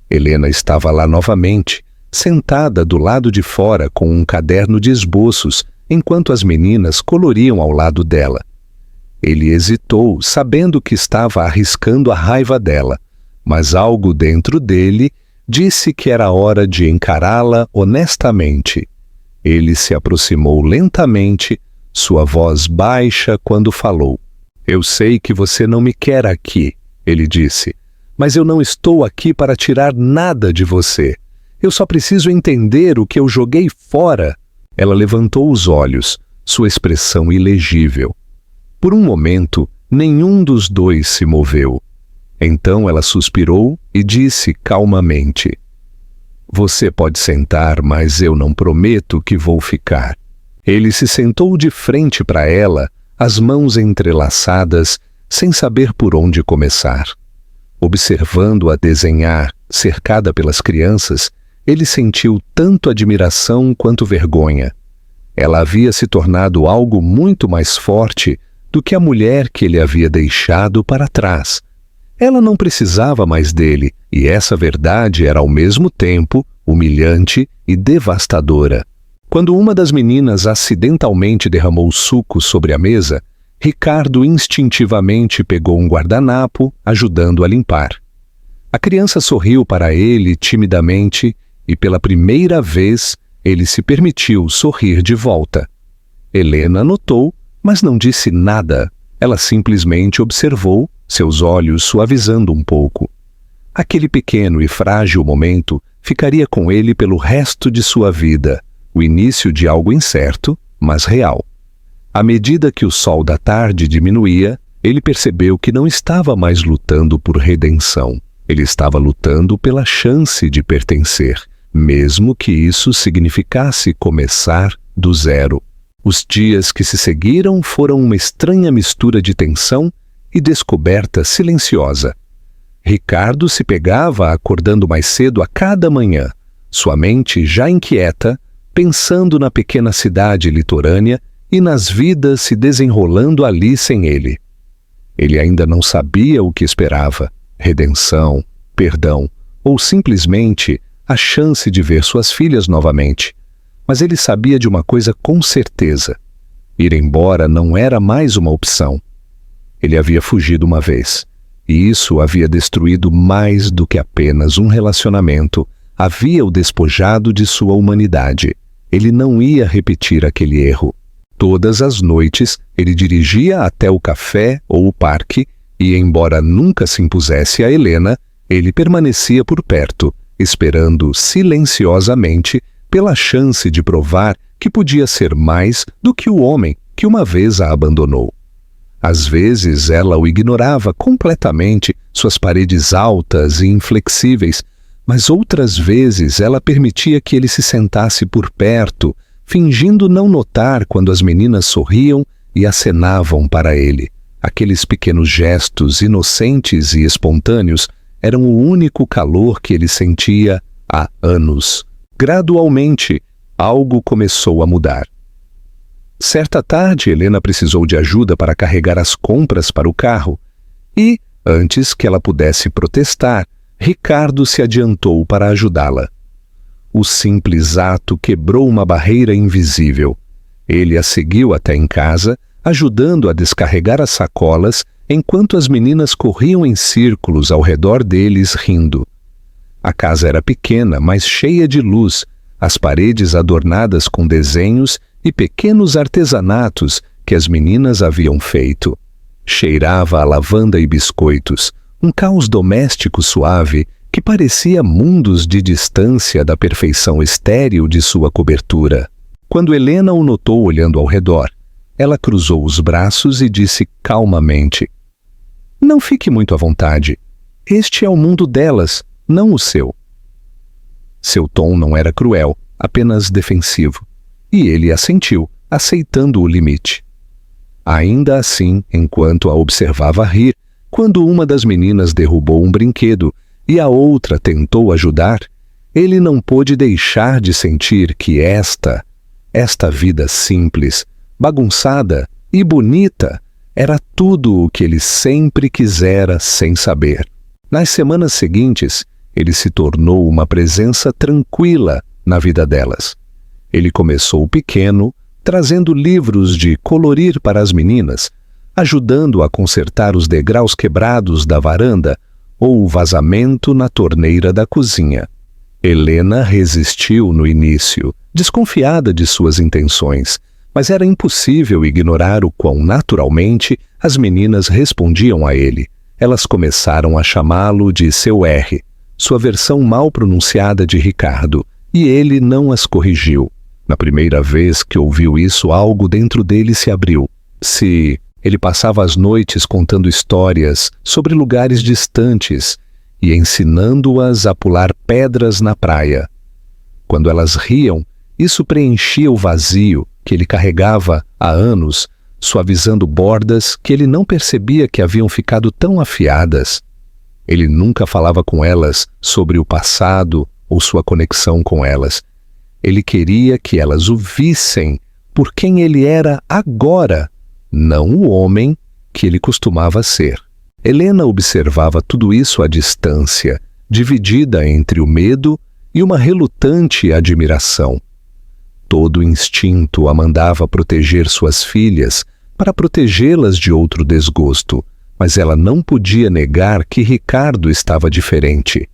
Helena estava lá novamente, sentada do lado de fora com um caderno de esboços, enquanto as meninas coloriam ao lado dela. Ele hesitou, sabendo que estava arriscando a raiva dela, mas algo dentro dele disse que era hora de encará-la honestamente. Ele se aproximou lentamente, sua voz baixa quando falou. Eu sei que você não me quer aqui, ele disse, mas eu não estou aqui para tirar nada de você. Eu só preciso entender o que eu joguei fora. Ela levantou os olhos, sua expressão ilegível. Por um momento, nenhum dos dois se moveu. Então ela suspirou e disse calmamente: Você pode sentar, mas eu não prometo que vou ficar. Ele se sentou de frente para ela, as mãos entrelaçadas, sem saber por onde começar. Observando-a desenhar, cercada pelas crianças, ele sentiu tanto admiração quanto vergonha. Ela havia se tornado algo muito mais forte do que a mulher que ele havia deixado para trás. Ela não precisava mais dele, e essa verdade era ao mesmo tempo humilhante e devastadora. Quando uma das meninas acidentalmente derramou suco sobre a mesa, Ricardo instintivamente pegou um guardanapo, ajudando a limpar. A criança sorriu para ele timidamente e pela primeira vez ele se permitiu sorrir de volta. Helena notou, mas não disse nada. Ela simplesmente observou, seus olhos suavizando um pouco. Aquele pequeno e frágil momento ficaria com ele pelo resto de sua vida, o início de algo incerto, mas real. À medida que o sol da tarde diminuía, ele percebeu que não estava mais lutando por redenção. Ele estava lutando pela chance de pertencer, mesmo que isso significasse começar do zero. Os dias que se seguiram foram uma estranha mistura de tensão e descoberta silenciosa. Ricardo se pegava acordando mais cedo a cada manhã, sua mente já inquieta, pensando na pequena cidade litorânea e nas vidas se desenrolando ali sem ele. Ele ainda não sabia o que esperava: redenção, perdão ou simplesmente a chance de ver suas filhas novamente. Mas ele sabia de uma coisa com certeza: ir embora não era mais uma opção. Ele havia fugido uma vez, e isso havia destruído mais do que apenas um relacionamento, havia o despojado de sua humanidade. Ele não ia repetir aquele erro. Todas as noites, ele dirigia até o café ou o parque e, embora nunca se impusesse a Helena, ele permanecia por perto, esperando silenciosamente pela chance de provar que podia ser mais do que o homem que uma vez a abandonou. Às vezes ela o ignorava completamente, suas paredes altas e inflexíveis, mas outras vezes ela permitia que ele se sentasse por perto, fingindo não notar quando as meninas sorriam e acenavam para ele. Aqueles pequenos gestos inocentes e espontâneos eram o único calor que ele sentia há anos. Gradualmente, algo começou a mudar. Certa tarde, Helena precisou de ajuda para carregar as compras para o carro e, antes que ela pudesse protestar, Ricardo se adiantou para ajudá-la. O simples ato quebrou uma barreira invisível. Ele a seguiu até em casa, ajudando a descarregar as sacolas, enquanto as meninas corriam em círculos ao redor deles, rindo. A casa era pequena, mas cheia de luz, as paredes adornadas com desenhos e pequenos artesanatos que as meninas haviam feito. Cheirava a lavanda e biscoitos, um caos doméstico suave que parecia mundos de distância da perfeição estéril de sua cobertura. Quando Helena o notou olhando ao redor, ela cruzou os braços e disse calmamente: "Não fique muito à vontade. Este é o mundo delas, não o seu." Seu tom não era cruel, apenas defensivo, e ele assentiu, aceitando o limite. Ainda assim, enquanto a observava rir, quando uma das meninas derrubou um brinquedo e a outra tentou ajudar, ele não pôde deixar de sentir que esta vida simples, bagunçada e bonita, era tudo o que ele sempre quisera sem saber. Nas semanas seguintes, ele se tornou uma presença tranquila na vida delas. Ele começou pequeno, trazendo livros de colorir para as meninas, ajudando a consertar os degraus quebrados da varanda ou o vazamento na torneira da cozinha. Helena resistiu no início, desconfiada de suas intenções, mas era impossível ignorar o quão naturalmente as meninas respondiam a ele. Elas começaram a chamá-lo de seu R, sua versão mal pronunciada de Ricardo, e ele não as corrigiu. Na primeira vez que ouviu isso, algo dentro dele se abriu. Ele passava as noites contando histórias sobre lugares distantes e ensinando-as a pular pedras na praia. Quando elas riam, isso preenchia o vazio que ele carregava há anos, suavizando bordas que ele não percebia que haviam ficado tão afiadas. Ele nunca falava com elas sobre o passado ou sua conexão com elas. Ele queria que elas o vissem por quem ele era agora, não o homem que ele costumava ser. Helena observava tudo isso à distância, dividida entre o medo e uma relutante admiração. Todo instinto a mandava proteger suas filhas para protegê-las de outro desgosto, mas ela não podia negar que Ricardo estava diferente.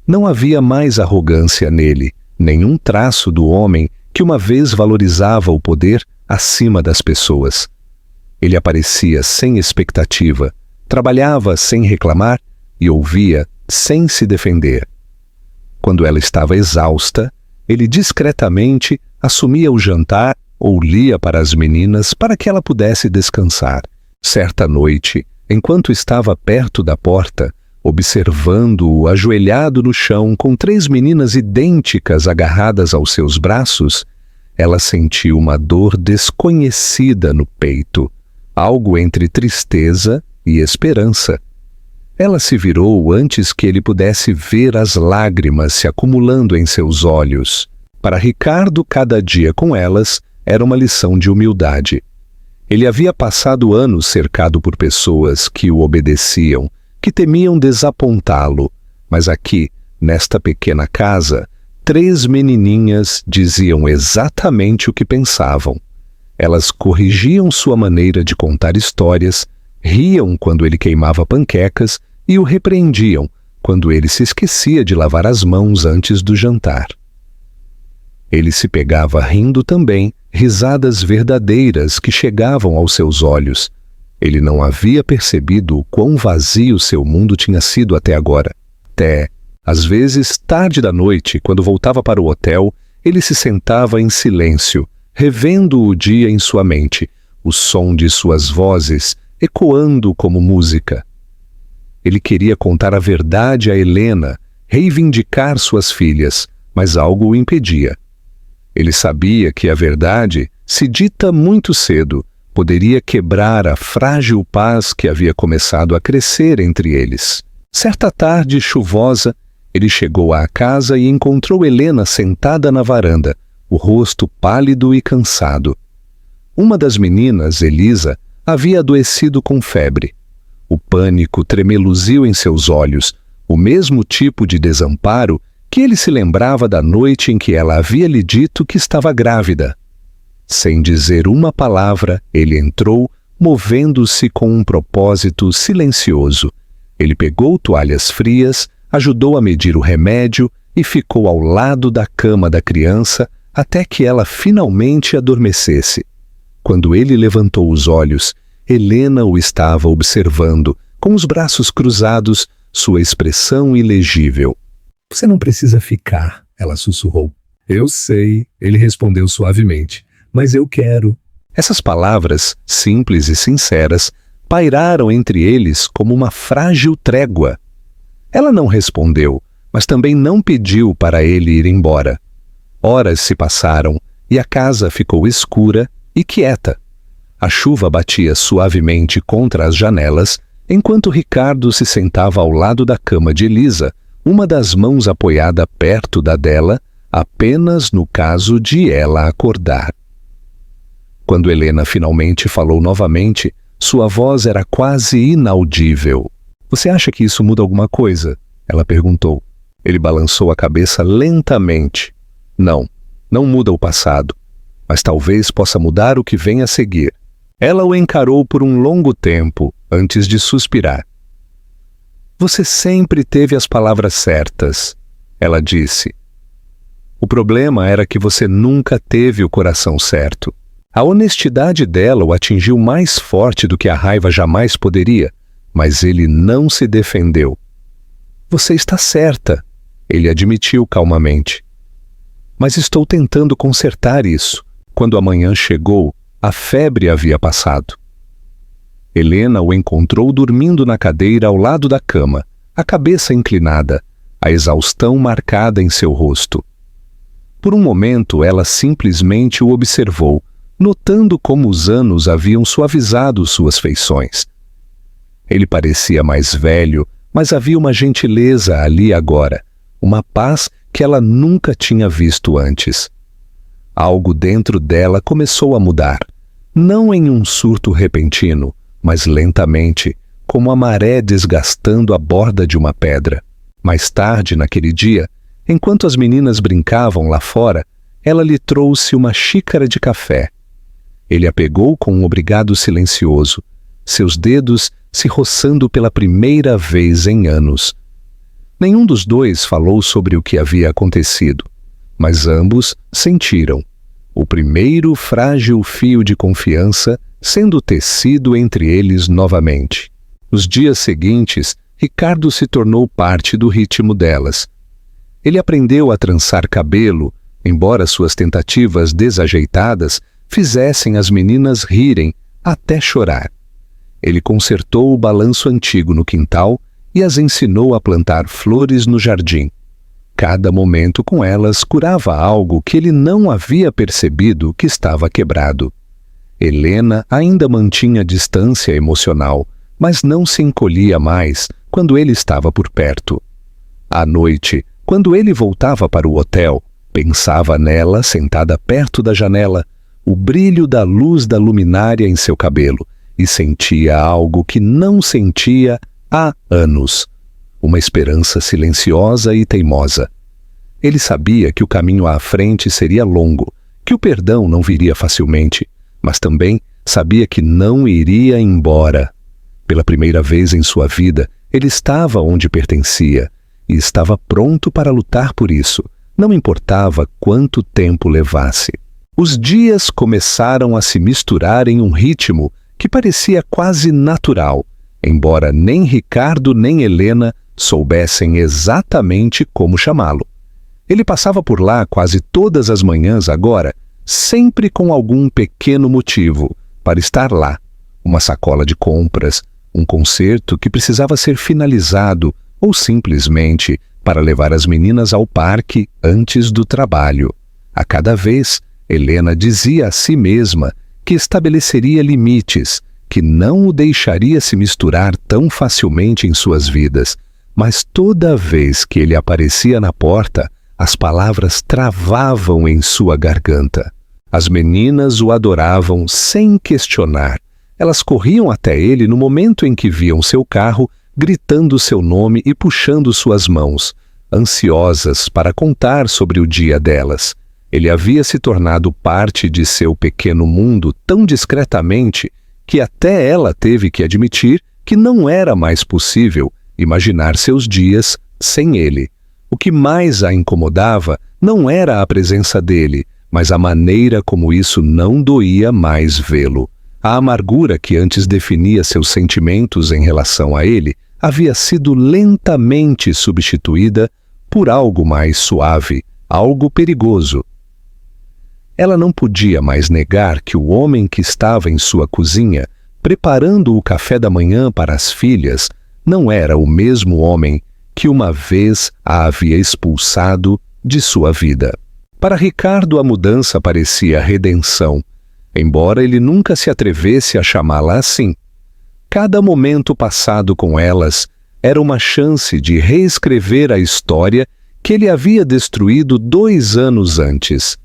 Não havia mais arrogância nele, nenhum traço do homem que uma vez valorizava o poder acima das pessoas. Ele aparecia sem expectativa, trabalhava sem reclamar e ouvia sem se defender. Quando ela estava exausta, ele discretamente assumia o jantar ou lia para as meninas para que ela pudesse descansar. Certa noite, enquanto estava perto da porta, observando-o ajoelhado no chão com 3 meninas idênticas agarradas aos seus braços, ela sentiu uma dor desconhecida no peito, algo entre tristeza e esperança. Ela se virou antes que ele pudesse ver as lágrimas se acumulando em seus olhos. Para Ricardo, cada dia com elas era uma lição de humildade. Ele havia passado anos cercado por pessoas que o obedeciam, que temiam desapontá-lo, mas aqui, nesta pequena casa, 3 menininhas diziam exatamente o que pensavam. Elas corrigiam sua maneira de contar histórias, riam quando ele queimava panquecas e o repreendiam quando ele se esquecia de lavar as mãos antes do jantar. Ele se pegava rindo também, risadas verdadeiras que chegavam aos seus olhos. Ele não havia percebido o quão vazio seu mundo tinha sido até agora. Até, às vezes, tarde da noite, quando voltava para o hotel, ele se sentava em silêncio, revendo o dia em sua mente, o som de suas vozes ecoando como música. Ele queria contar a verdade a Helena, reivindicar suas filhas, mas algo o impedia. Ele sabia que a verdade, se dita muito cedo, poderia quebrar a frágil paz que havia começado a crescer entre eles. Certa tarde chuvosa, ele chegou à casa e encontrou Helena sentada na varanda, o rosto pálido e cansado. Uma das meninas, Elisa, havia adoecido com febre. O pânico tremeluziu em seus olhos, o mesmo tipo de desamparo que ele se lembrava da noite em que ela havia lhe dito que estava grávida. Sem dizer uma palavra, ele entrou, movendo-se com um propósito silencioso. Ele pegou toalhas frias, ajudou a medir o remédio e ficou ao lado da cama da criança até que ela finalmente adormecesse. Quando ele levantou os olhos, Helena o estava observando, com os braços cruzados, sua expressão ilegível. Você não precisa ficar, ela sussurrou. Eu sei, ele respondeu suavemente, mas eu quero. Essas palavras, simples e sinceras, pairaram entre eles como uma frágil trégua. Ela não respondeu, mas também não pediu para ele ir embora. Horas se passaram e a casa ficou escura e quieta. A chuva batia suavemente contra as janelas, enquanto Ricardo se sentava ao lado da cama de Elisa, uma das mãos apoiada perto da dela, apenas no caso de ela acordar. Quando Helena finalmente falou novamente, sua voz era quase inaudível. Você acha que isso muda alguma coisa? Ela perguntou. Ele balançou a cabeça lentamente. Não, não muda o passado, mas talvez possa mudar o que vem a seguir. Ela o encarou por um longo tempo, antes de suspirar. Você sempre teve as palavras certas, ela disse. O problema era que você nunca teve o coração certo. A honestidade dela o atingiu mais forte do que a raiva jamais poderia, mas ele não se defendeu. Você está certa, ele admitiu calmamente. Mas estou tentando consertar isso. Quando a manhã chegou, a febre havia passado. Helena o encontrou dormindo na cadeira ao lado da cama, a cabeça inclinada, a exaustão marcada em seu rosto. Por um momento ela simplesmente o observou, notando como os anos haviam suavizado suas feições. Ele parecia mais velho, mas havia uma gentileza ali agora, uma paz que ela nunca tinha visto antes. Algo dentro dela começou a mudar, não em um surto repentino, mas lentamente, como a maré desgastando a borda de uma pedra. Mais tarde, naquele dia, enquanto as meninas brincavam lá fora, ela lhe trouxe uma xícara de café. Ele a pegou com um obrigado silencioso, seus dedos se roçando pela primeira vez em anos. Nenhum dos dois falou sobre o que havia acontecido, mas ambos sentiram o primeiro frágil fio de confiança sendo tecido entre eles novamente. Nos dias seguintes, Ricardo se tornou parte do ritmo delas. Ele aprendeu a trançar cabelo, embora suas tentativas desajeitadas fizessem as meninas rirem até chorar. Ele consertou o balanço antigo no quintal e as ensinou a plantar flores no jardim. Cada momento com elas curava algo que ele não havia percebido que estava quebrado. Helena ainda mantinha distância emocional, mas não se encolhia mais quando ele estava por perto. À noite, quando ele voltava para o hotel, pensava nela sentada perto da janela, o brilho da luz da luminária em seu cabelo, e sentia algo que não sentia há anos. Uma esperança silenciosa e teimosa. Ele sabia que o caminho à frente seria longo, que o perdão não viria facilmente, mas também sabia que não iria embora. Pela primeira vez em sua vida, ele estava onde pertencia e estava pronto para lutar por isso, não importava quanto tempo levasse. Os dias começaram a se misturar em um ritmo que parecia quase natural, embora nem Ricardo nem Helena soubessem exatamente como chamá-lo. Ele passava por lá quase todas as manhãs agora, sempre com algum pequeno motivo para estar lá. Uma sacola de compras, um concerto que precisava ser finalizado ou simplesmente para levar as meninas ao parque antes do trabalho. A cada vez, Helena dizia a si mesma que estabeleceria limites, que não o deixaria se misturar tão facilmente em suas vidas, mas toda vez que ele aparecia na porta, as palavras travavam em sua garganta. As meninas o adoravam sem questionar. Elas corriam até ele no momento em que viam seu carro, gritando seu nome e puxando suas mãos, ansiosas para contar sobre o dia delas. Ele havia se tornado parte de seu pequeno mundo tão discretamente que até ela teve que admitir que não era mais possível imaginar seus dias sem ele. O que mais a incomodava não era a presença dele, mas a maneira como isso não doía mais vê-lo. A amargura que antes definia seus sentimentos em relação a ele havia sido lentamente substituída por algo mais suave, algo perigoso. Ela não podia mais negar que o homem que estava em sua cozinha, preparando o café da manhã para as filhas, não era o mesmo homem que uma vez a havia expulsado de sua vida. Para Ricardo, a mudança parecia redenção, embora ele nunca se atrevesse a chamá-la assim. Cada momento passado com elas era uma chance de reescrever a história que ele havia destruído 2 anos antes.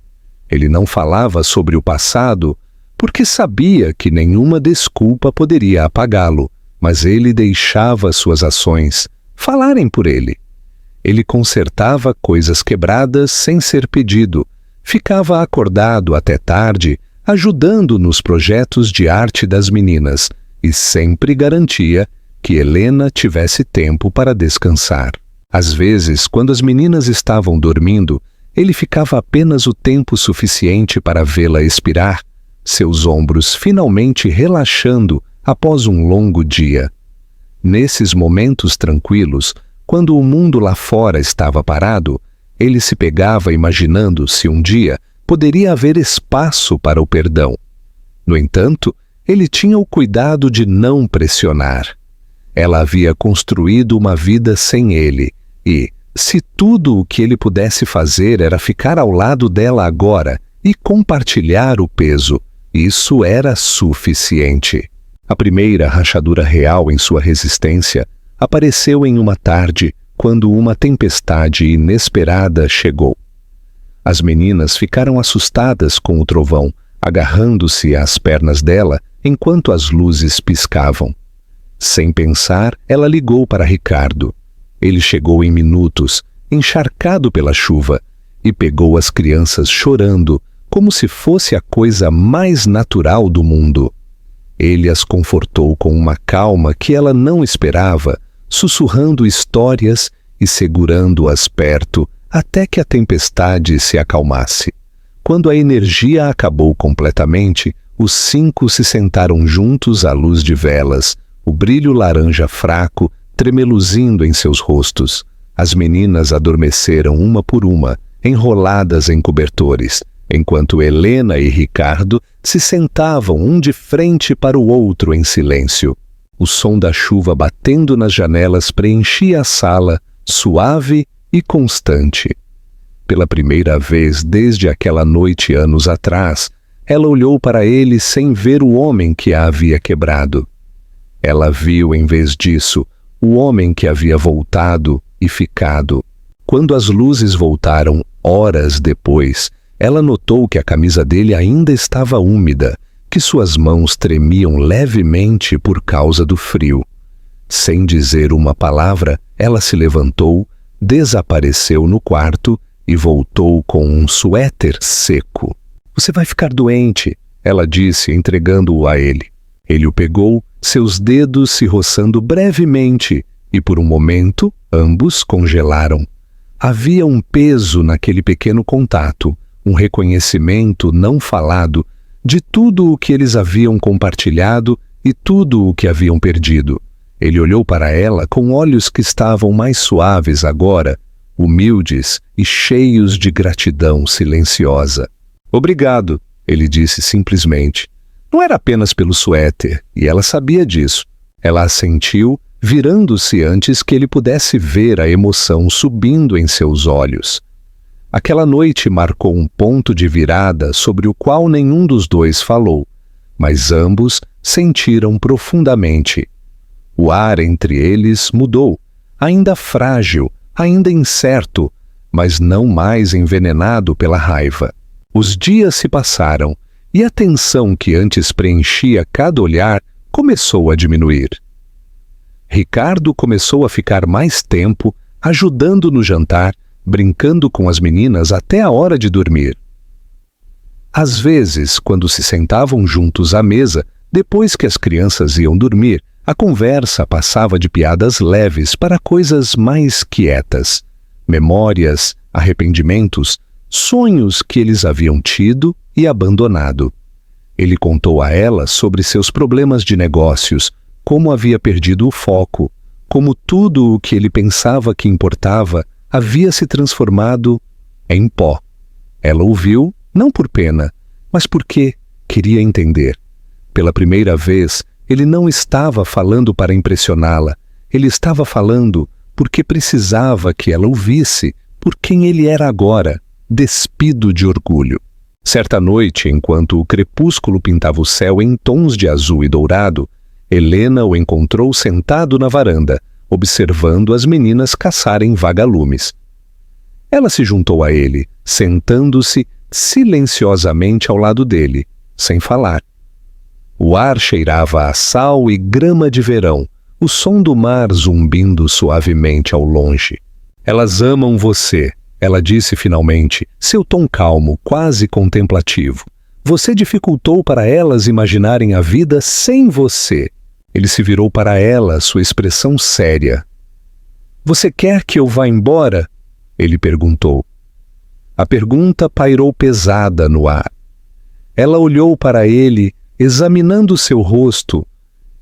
Ele não falava sobre o passado porque sabia que nenhuma desculpa poderia apagá-lo, mas ele deixava suas ações falarem por ele. Ele consertava coisas quebradas sem ser pedido, ficava acordado até tarde, ajudando nos projetos de arte das meninas, e sempre garantia que Helena tivesse tempo para descansar. Às vezes, quando as meninas estavam dormindo, ele ficava apenas o tempo suficiente para vê-la expirar, seus ombros finalmente relaxando após um longo dia. Nesses momentos tranquilos, quando o mundo lá fora estava parado, ele se pegava imaginando se um dia poderia haver espaço para o perdão. No entanto, ele tinha o cuidado de não pressionar. Ela havia construído uma vida sem ele e, se tudo o que ele pudesse fazer era ficar ao lado dela agora e compartilhar o peso, isso era suficiente. A primeira rachadura real em sua resistência apareceu em uma tarde, quando uma tempestade inesperada chegou. As meninas ficaram assustadas com o trovão, agarrando-se às pernas dela enquanto as luzes piscavam. Sem pensar, ela ligou para Ricardo. Ele chegou em minutos, encharcado pela chuva, e pegou as crianças chorando, como se fosse a coisa mais natural do mundo. Ele as confortou com uma calma que ela não esperava, sussurrando histórias e segurando-as perto até que a tempestade se acalmasse. Quando a energia acabou completamente, os 5 se sentaram juntos à luz de velas, o brilho laranja fraco tremeluzindo em seus rostos. As meninas adormeceram uma por uma, enroladas em cobertores, enquanto Helena e Ricardo se sentavam um de frente para o outro em silêncio. O som da chuva batendo nas janelas preenchia a sala, suave e constante. Pela primeira vez desde aquela noite anos atrás, ela olhou para ele sem ver o homem que a havia quebrado. Ela viu, em vez disso, o homem que havia voltado e ficado. Quando as luzes voltaram horas depois, ela notou que a camisa dele ainda estava úmida, que suas mãos tremiam levemente por causa do frio. Sem dizer uma palavra, ela se levantou, desapareceu no quarto e voltou com um suéter seco. "Você vai ficar doente", ela disse, entregando-o a ele. Ele o pegou, seus dedos se roçando brevemente, e por um momento ambos congelaram. Havia um peso naquele pequeno contato, um reconhecimento não falado de tudo o que eles haviam compartilhado e tudo o que haviam perdido. Ele olhou para ela com olhos que estavam mais suaves agora, humildes e cheios de gratidão silenciosa. "Obrigado", ele disse simplesmente. Não era apenas pelo suéter, e ela sabia disso. Ela assentiu, virando-se antes que ele pudesse ver a emoção subindo em seus olhos. Aquela noite marcou um ponto de virada sobre o qual nenhum dos dois falou, mas ambos sentiram profundamente. O ar entre eles mudou, ainda frágil, ainda incerto, mas não mais envenenado pela raiva. Os dias se passaram e a tensão que antes preenchia cada olhar começou a diminuir. Ricardo começou a ficar mais tempo ajudando no jantar, brincando com as meninas até a hora de dormir. Às vezes, quando se sentavam juntos à mesa, depois que as crianças iam dormir, a conversa passava de piadas leves para coisas mais quietas, memórias, arrependimentos, sonhos que eles haviam tido e abandonado. Ele contou a ela sobre seus problemas de negócios, como havia perdido o foco, como tudo o que ele pensava que importava havia se transformado em pó. Ela ouviu, não por pena, mas porque queria entender. Pela primeira vez, ele não estava falando para impressioná-la, ele estava falando porque precisava que ela ouvisse por quem ele era agora, despido de orgulho. Certa noite, enquanto o crepúsculo pintava o céu em tons de azul e dourado, Helena o encontrou sentado na varanda, observando as meninas caçarem vagalumes. Ela se juntou a ele, sentando-se silenciosamente ao lado dele, sem falar. O ar cheirava a sal e grama de verão, o som do mar zumbindo suavemente ao longe. "Elas amam você", ela disse finalmente, seu tom calmo, quase contemplativo. "Você dificultou para elas imaginarem a vida sem você." Ele se virou para ela, sua expressão séria. "Você quer que eu vá embora?" ele perguntou. A pergunta pairou pesada no ar. Ela olhou para ele, examinando seu rosto,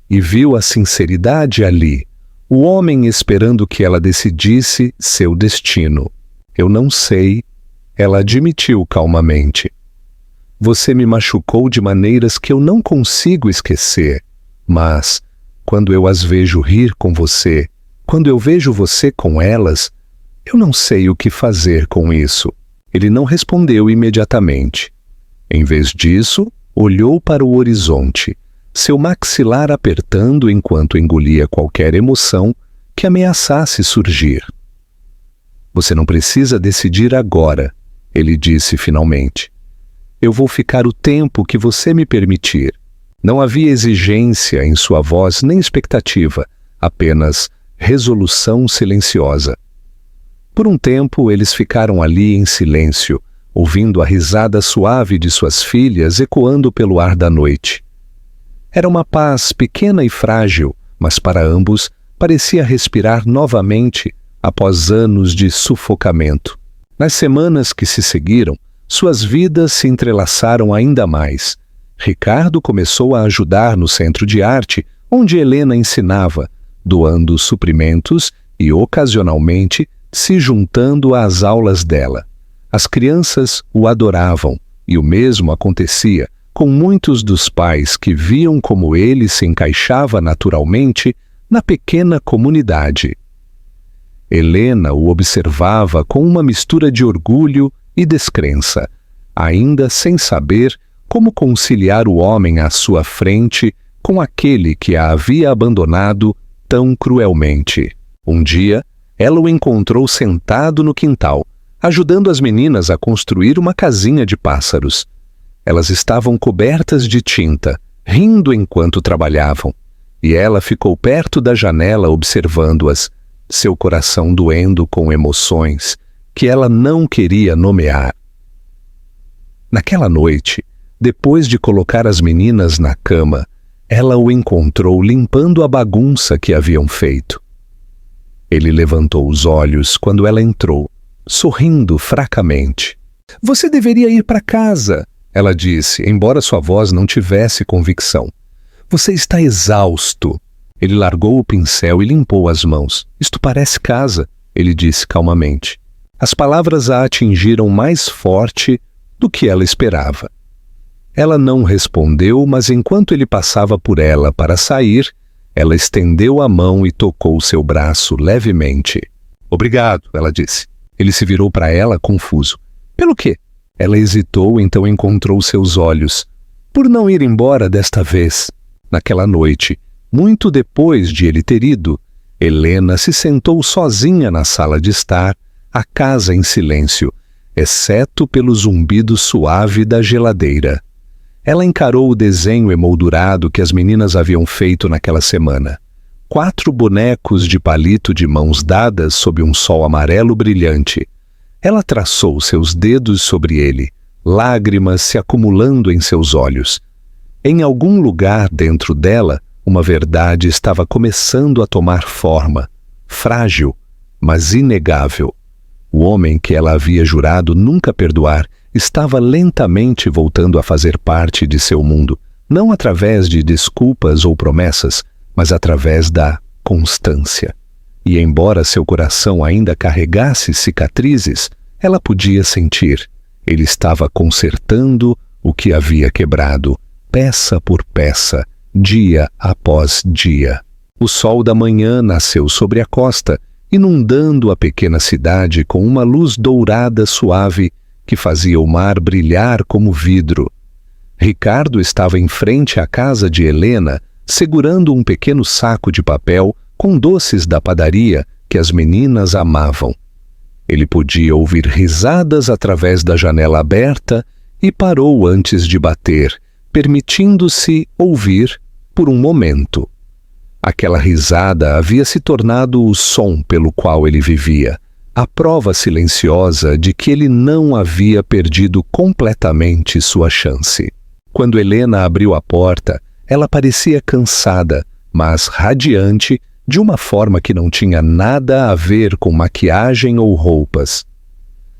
e viu a sinceridade ali, o homem esperando que ela decidisse seu destino. "Eu não sei", ela admitiu calmamente. "Você me machucou de maneiras que eu não consigo esquecer, mas quando eu as vejo rir com você, quando eu vejo você com elas, eu não sei o que fazer com isso." Ele não respondeu imediatamente. Em vez disso, olhou para o horizonte, seu maxilar apertando enquanto engolia qualquer emoção que ameaçasse surgir. "Você não precisa decidir agora", ele disse finalmente. "Eu vou ficar o tempo que você me permitir." Não havia exigência em sua voz nem expectativa, apenas resolução silenciosa. Por um tempo eles ficaram ali em silêncio, ouvindo a risada suave de suas filhas ecoando pelo ar da noite. Era uma paz pequena e frágil, mas para ambos parecia respirar novamente após anos de sufocamento. Nas semanas que se seguiram, suas vidas se entrelaçaram ainda mais. Ricardo começou a ajudar no centro de arte, onde Helena ensinava, doando suprimentos e, ocasionalmente, se juntando às aulas dela. As crianças o adoravam, E o mesmo acontecia com muitos dos pais que viam como ele se encaixava naturalmente na pequena comunidade. Helena o observava com uma mistura de orgulho e descrença, ainda sem saber como conciliar o homem à sua frente com aquele que a havia abandonado tão cruelmente. Um dia, ela o encontrou sentado no quintal, ajudando as meninas a construir uma casinha de pássaros. Elas estavam cobertas de tinta, rindo enquanto trabalhavam, e ela ficou perto da janela observando-as, seu coração doendo com emoções que ela não queria nomear. Naquela noite, depois de colocar as meninas na cama, ela o encontrou limpando a bagunça que haviam feito. Ele levantou os olhos quando ela entrou, sorrindo fracamente. "Você deveria ir para casa", ela disse, embora sua voz não tivesse convicção. "Você está exausto." Ele largou o pincel e limpou as mãos. "Isto parece casa", ele disse calmamente. As palavras a atingiram mais forte do que ela esperava. Ela não respondeu, mas enquanto ele passava por ela para sair, ela estendeu a mão e tocou seu braço levemente. "Obrigado", ela disse. Ele se virou para ela, confuso. "Pelo quê?" Ela hesitou, então encontrou seus olhos. "Por não ir embora desta vez." Naquela noite, muito depois de ele ter ido, Helena se sentou sozinha na sala de estar, a casa em silêncio, exceto pelo zumbido suave da geladeira. Ela encarou o desenho emoldurado que as meninas haviam feito naquela semana. 4 bonecos de palito de mãos dadas sob um sol amarelo brilhante. Ela traçou seus dedos sobre ele, lágrimas se acumulando em seus olhos. Em algum lugar dentro dela, uma verdade estava começando a tomar forma, frágil, mas inegável. O homem que ela havia jurado nunca perdoar estava lentamente voltando a fazer parte de seu mundo, não através de desculpas ou promessas, mas através da constância. E embora seu coração ainda carregasse cicatrizes, ela podia sentir. Ele estava consertando o que havia quebrado, peça por peça, dia após dia. O sol da manhã nasceu sobre a costa, inundando a pequena cidade com uma luz dourada suave que fazia o mar brilhar como vidro. Ricardo estava em frente à casa de Helena, segurando um pequeno saco de papel com doces da padaria que as meninas amavam. Ele podia ouvir risadas através da janela aberta e parou antes de bater, permitindo-se ouvir por um momento. Aquela risada havia se tornado o som pelo qual ele vivia, a prova silenciosa de que ele não havia perdido completamente sua chance. Quando Helena abriu a porta, ela parecia cansada, mas radiante, de uma forma que não tinha nada a ver com maquiagem ou roupas.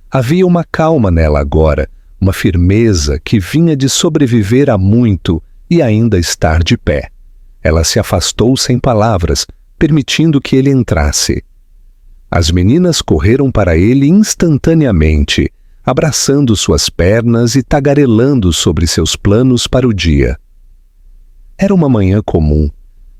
Havia uma calma nela agora, uma firmeza que vinha de sobreviver a muito e ainda estar de pé. Ela se afastou sem palavras, permitindo que ele entrasse. As meninas correram para ele instantaneamente, abraçando suas pernas e tagarelando sobre seus planos para o dia. Era uma manhã comum,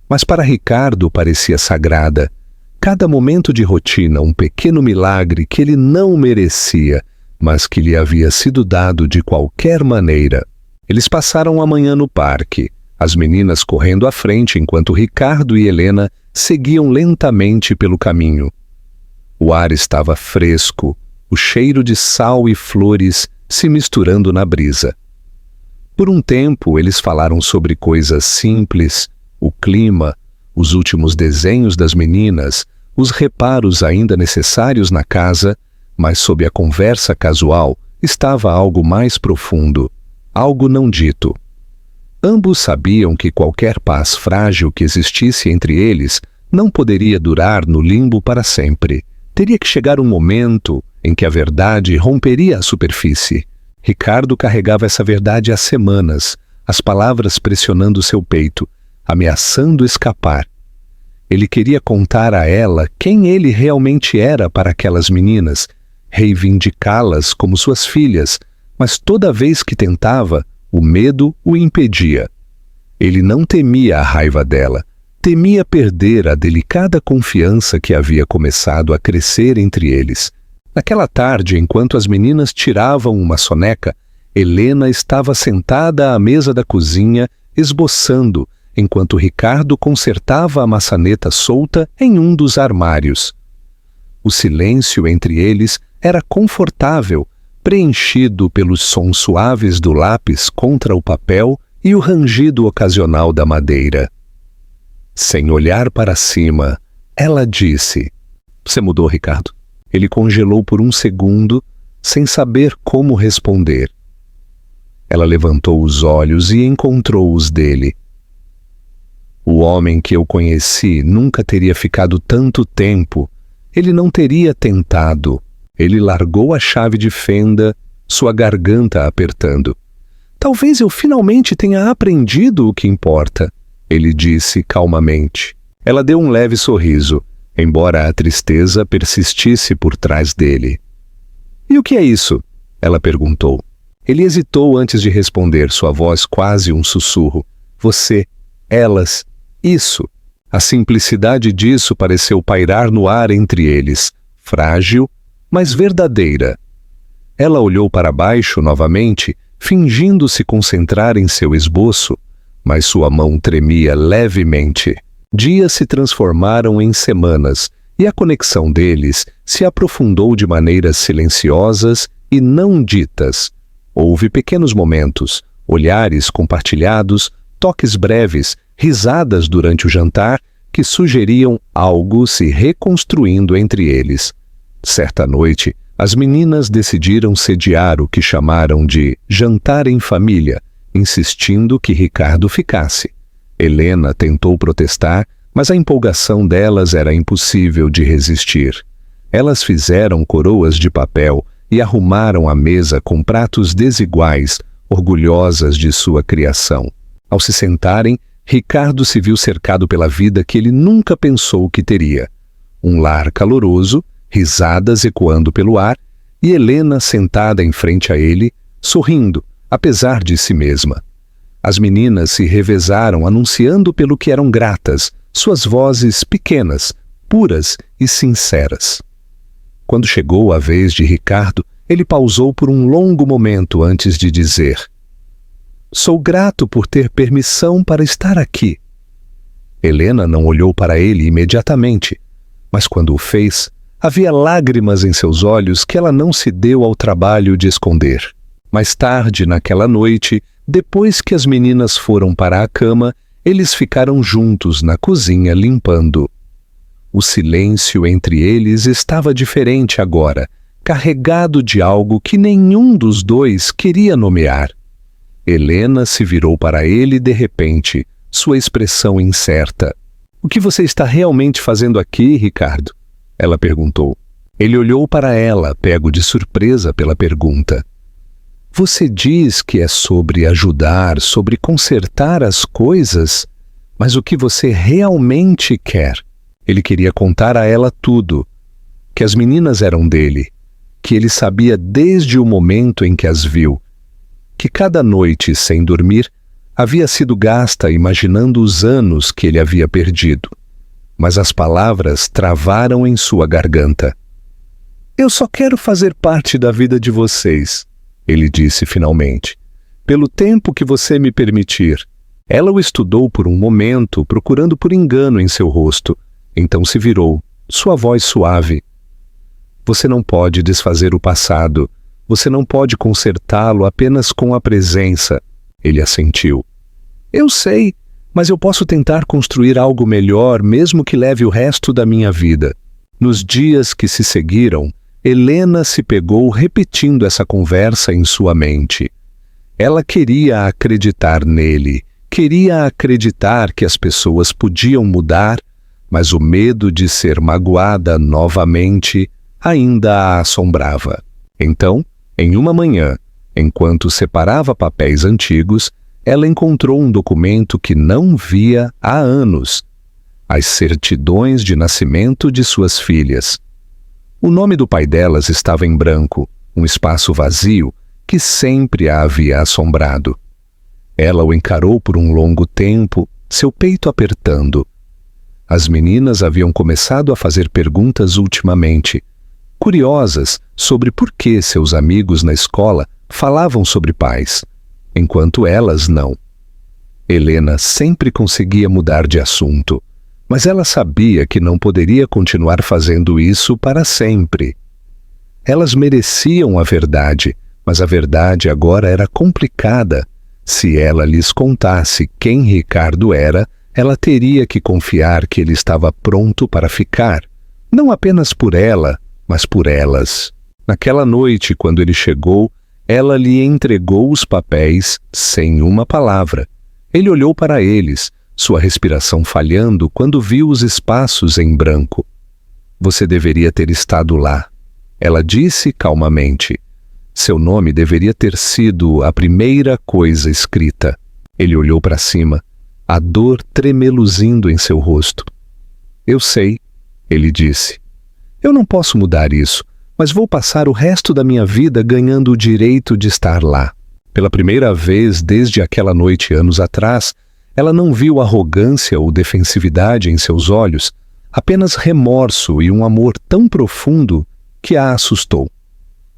mas para Ricardo parecia sagrada. Cada momento de rotina um pequeno milagre que ele não merecia, mas que lhe havia sido dado de qualquer maneira. Eles passaram a manhã no parque, as meninas correndo à frente enquanto Ricardo e Helena seguiam lentamente pelo caminho. O ar estava fresco, o cheiro de sal e flores se misturando na brisa. Por um tempo eles falaram sobre coisas simples, o clima, os últimos desenhos das meninas, os reparos ainda necessários na casa, mas sob a conversa casual estava algo mais profundo, algo não dito. Ambos sabiam que qualquer paz frágil que existisse entre eles não poderia durar no limbo para sempre. Teria que chegar um momento em que a verdade romperia a superfície. Ricardo carregava essa verdade há semanas, as palavras pressionando seu peito, ameaçando escapar. Ele queria contar a ela quem ele realmente era para aquelas meninas, reivindicá-las como suas filhas, mas toda vez que tentava, o medo o impedia. Ele não temia a raiva dela, temia perder a delicada confiança que havia começado a crescer entre eles. Naquela tarde, enquanto as meninas tiravam uma soneca, Helena estava sentada à mesa da cozinha, esboçando, enquanto Ricardo consertava a maçaneta solta em um dos armários. O silêncio entre eles era confortável, preenchido pelos sons suaves do lápis contra o papel e o rangido ocasional da madeira. Sem olhar para cima, ela disse: "Você mudou, Ricardo?" Ele congelou por um segundo, sem saber como responder. Ela levantou os olhos e encontrou os dele. O homem que eu conheci nunca teria ficado tanto tempo. Ele não teria tentado. Ele largou a chave de fenda, sua garganta apertando. "Talvez eu finalmente tenha aprendido o que importa", ele disse calmamente. Ela deu um leve sorriso, embora a tristeza persistisse por trás dele. "E o que é isso?" ela perguntou. Ele hesitou antes de responder, sua voz quase um sussurro. "Você, elas, isso." A simplicidade disso pareceu pairar no ar entre eles, frágil, mas verdadeira. Ela olhou para baixo novamente, fingindo se concentrar em seu esboço, mas sua mão tremia levemente. Dias se transformaram em semanas, e a conexão deles se aprofundou de maneiras silenciosas e não ditas. Houve pequenos momentos, olhares compartilhados, toques breves, risadas durante o jantar que sugeriam algo se reconstruindo entre eles. Certa noite, as meninas decidiram sediar o que chamaram de jantar em família, insistindo que Ricardo ficasse. Helena tentou protestar, mas a empolgação delas era impossível de resistir. Elas fizeram coroas de papel e arrumaram a mesa com pratos desiguais, orgulhosas de sua criação. Ao se sentarem, Ricardo se viu cercado pela vida que ele nunca pensou que teria. Um lar caloroso, risadas ecoando pelo ar, e Helena sentada em frente a ele, sorrindo, apesar de si mesma. As meninas se revezaram anunciando pelo que eram gratas, suas vozes pequenas, puras e sinceras. Quando chegou a vez de Ricardo, ele pausou por um longo momento antes de dizer: "Sou grato por ter permissão para estar aqui." Helena não olhou para ele imediatamente, mas quando o fez, havia lágrimas em seus olhos que ela não se deu ao trabalho de esconder. Mais tarde, naquela noite, depois que as meninas foram para a cama, eles ficaram juntos na cozinha limpando. O silêncio entre eles estava diferente agora, carregado de algo que nenhum dos dois queria nomear. Helena se virou para ele de repente, sua expressão incerta. "O que você está realmente fazendo aqui, Ricardo?" ela perguntou. Ele olhou para ela, pego de surpresa pela pergunta. "Você diz que é sobre ajudar, sobre consertar as coisas, mas o que você realmente quer?" Ele queria contar a ela tudo, que as meninas eram dele, que ele sabia desde o momento em que as viu, que cada noite sem dormir havia sido gasta imaginando os anos que ele havia perdido. Mas as palavras travaram em sua garganta. "Eu só quero fazer parte da vida de vocês", ele disse finalmente, "pelo tempo que você me permitir." Ela o estudou por um momento, procurando por engano em seu rosto. Então se virou, sua voz suave. "Você não pode desfazer o passado. Você não pode consertá-lo apenas com a presença." Ele assentiu. "Eu sei, mas eu posso tentar construir algo melhor, mesmo que leve o resto da minha vida." Nos dias que se seguiram, Helena se pegou repetindo essa conversa em sua mente. Ela queria acreditar nele, queria acreditar que as pessoas podiam mudar, mas o medo de ser magoada novamente ainda a assombrava. Então, em uma manhã, enquanto separava papéis antigos, ela encontrou um documento que não via há anos: as certidões de nascimento de suas filhas. O nome do pai delas estava em branco, um espaço vazio que sempre a havia assombrado. Ela o encarou por um longo tempo, seu peito apertando. As meninas haviam começado a fazer perguntas ultimamente, curiosas sobre por que seus amigos na escola falavam sobre pais, enquanto elas não. Helena sempre conseguia mudar de assunto, mas ela sabia que não poderia continuar fazendo isso para sempre. Elas mereciam a verdade, mas a verdade agora era complicada. Se ela lhes contasse quem Ricardo era, ela teria que confiar que ele estava pronto para ficar, não apenas por ela, mas por elas. Naquela noite, quando ele chegou, ela lhe entregou os papéis sem uma palavra. Ele olhou para eles, sua respiração falhando quando viu os espaços em branco. Você deveria ter estado lá, ela disse calmamente. Seu nome deveria ter sido a primeira coisa escrita. Ele olhou para cima, a dor tremeluzindo em seu rosto. Eu sei, ele disse. Eu não posso mudar isso, mas vou passar o resto da minha vida ganhando o direito de estar lá. Pela primeira vez desde aquela noite anos atrás, ela não viu arrogância ou defensividade em seus olhos, apenas remorso e um amor tão profundo que a assustou.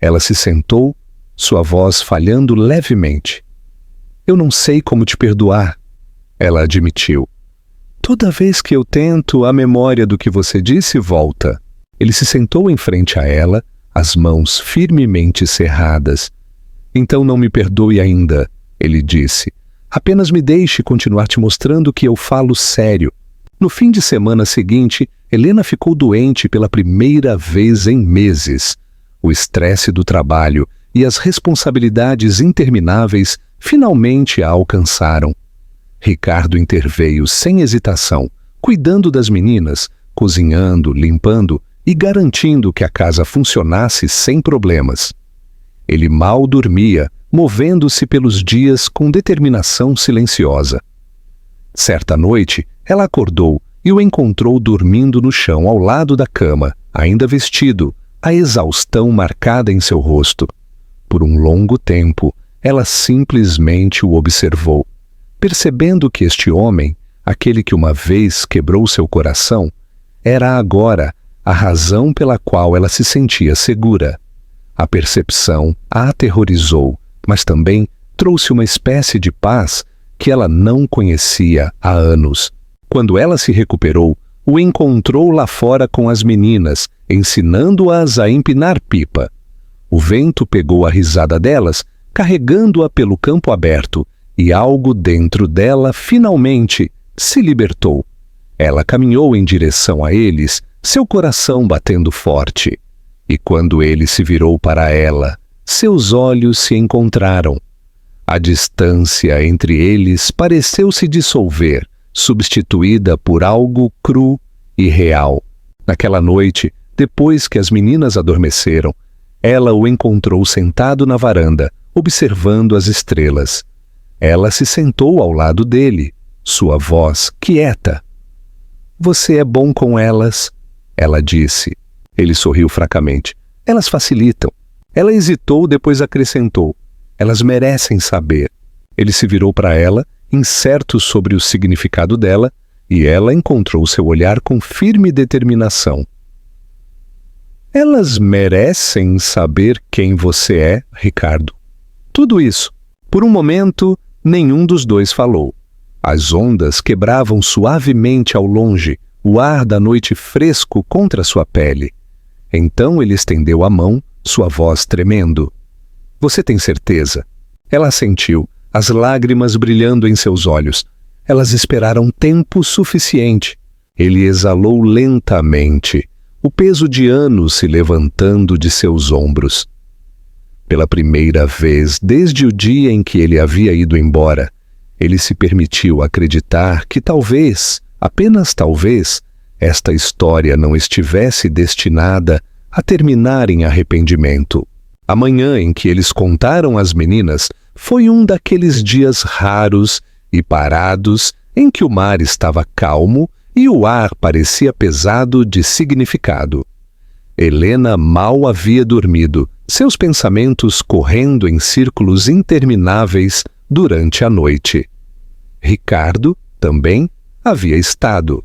Ela se sentou, sua voz falhando levemente. Eu não sei como te perdoar, ela admitiu. Toda vez que eu tento, a memória do que você disse volta. Ele se sentou em frente a ela, as mãos firmemente cerradas. Então não me perdoe ainda, ele disse. Apenas me deixe continuar te mostrando que eu falo sério. No fim de semana seguinte, Helena ficou doente pela primeira vez em meses. O estresse do trabalho e as responsabilidades intermináveis finalmente a alcançaram. Ricardo interveio sem hesitação, cuidando das meninas, cozinhando, limpando e garantindo que a casa funcionasse sem problemas. Ele mal dormia, movendo-se pelos dias com determinação silenciosa. Certa noite, ela acordou e o encontrou dormindo no chão ao lado da cama, ainda vestido, a exaustão marcada em seu rosto. Por um longo tempo, ela simplesmente o observou, percebendo que este homem, aquele que uma vez quebrou seu coração, era agora a razão pela qual ela se sentia segura. A percepção a aterrorizou, mas também trouxe uma espécie de paz que ela não conhecia há anos. Quando ela se recuperou, o encontrou lá fora com as meninas, ensinando-as a empinar pipa. O vento pegou a risada delas, carregando-a pelo campo aberto, e algo dentro dela finalmente se libertou. Ela caminhou em direção a eles, seu coração batendo forte. E quando ele se virou para ela, seus olhos se encontraram. A distância entre eles pareceu se dissolver, substituída por algo cru e real. Naquela noite, depois que as meninas adormeceram, ela o encontrou sentado na varanda, observando as estrelas. Ela se sentou ao lado dele, sua voz quieta. Você é bom com elas, ela disse. Ele sorriu fracamente. Elas facilitam. Ela hesitou, depois acrescentou. Elas merecem saber. Ele se virou para ela, incerto sobre o significado dela, e ela encontrou seu olhar com firme determinação. Elas merecem saber quem você é, Ricardo. Tudo isso. Por um momento, nenhum dos dois falou. As ondas quebravam suavemente ao longe, o ar da noite fresco contra sua pele. Então ele estendeu a mão, sua voz tremendo. Você tem certeza? Ela assentiu, as lágrimas brilhando em seus olhos. Elas esperaram tempo suficiente. Ele exalou lentamente, o peso de anos se levantando de seus ombros. Pela primeira vez desde o dia em que ele havia ido embora, ele se permitiu acreditar que talvez, apenas talvez, esta história não estivesse destinada a terminar em arrependimento. A manhã em que eles contaram às meninas foi um daqueles dias raros e parados em que o mar estava calmo e o ar parecia pesado de significado. Helena mal havia dormido, seus pensamentos correndo em círculos intermináveis durante a noite. Ricardo, também, havia estado.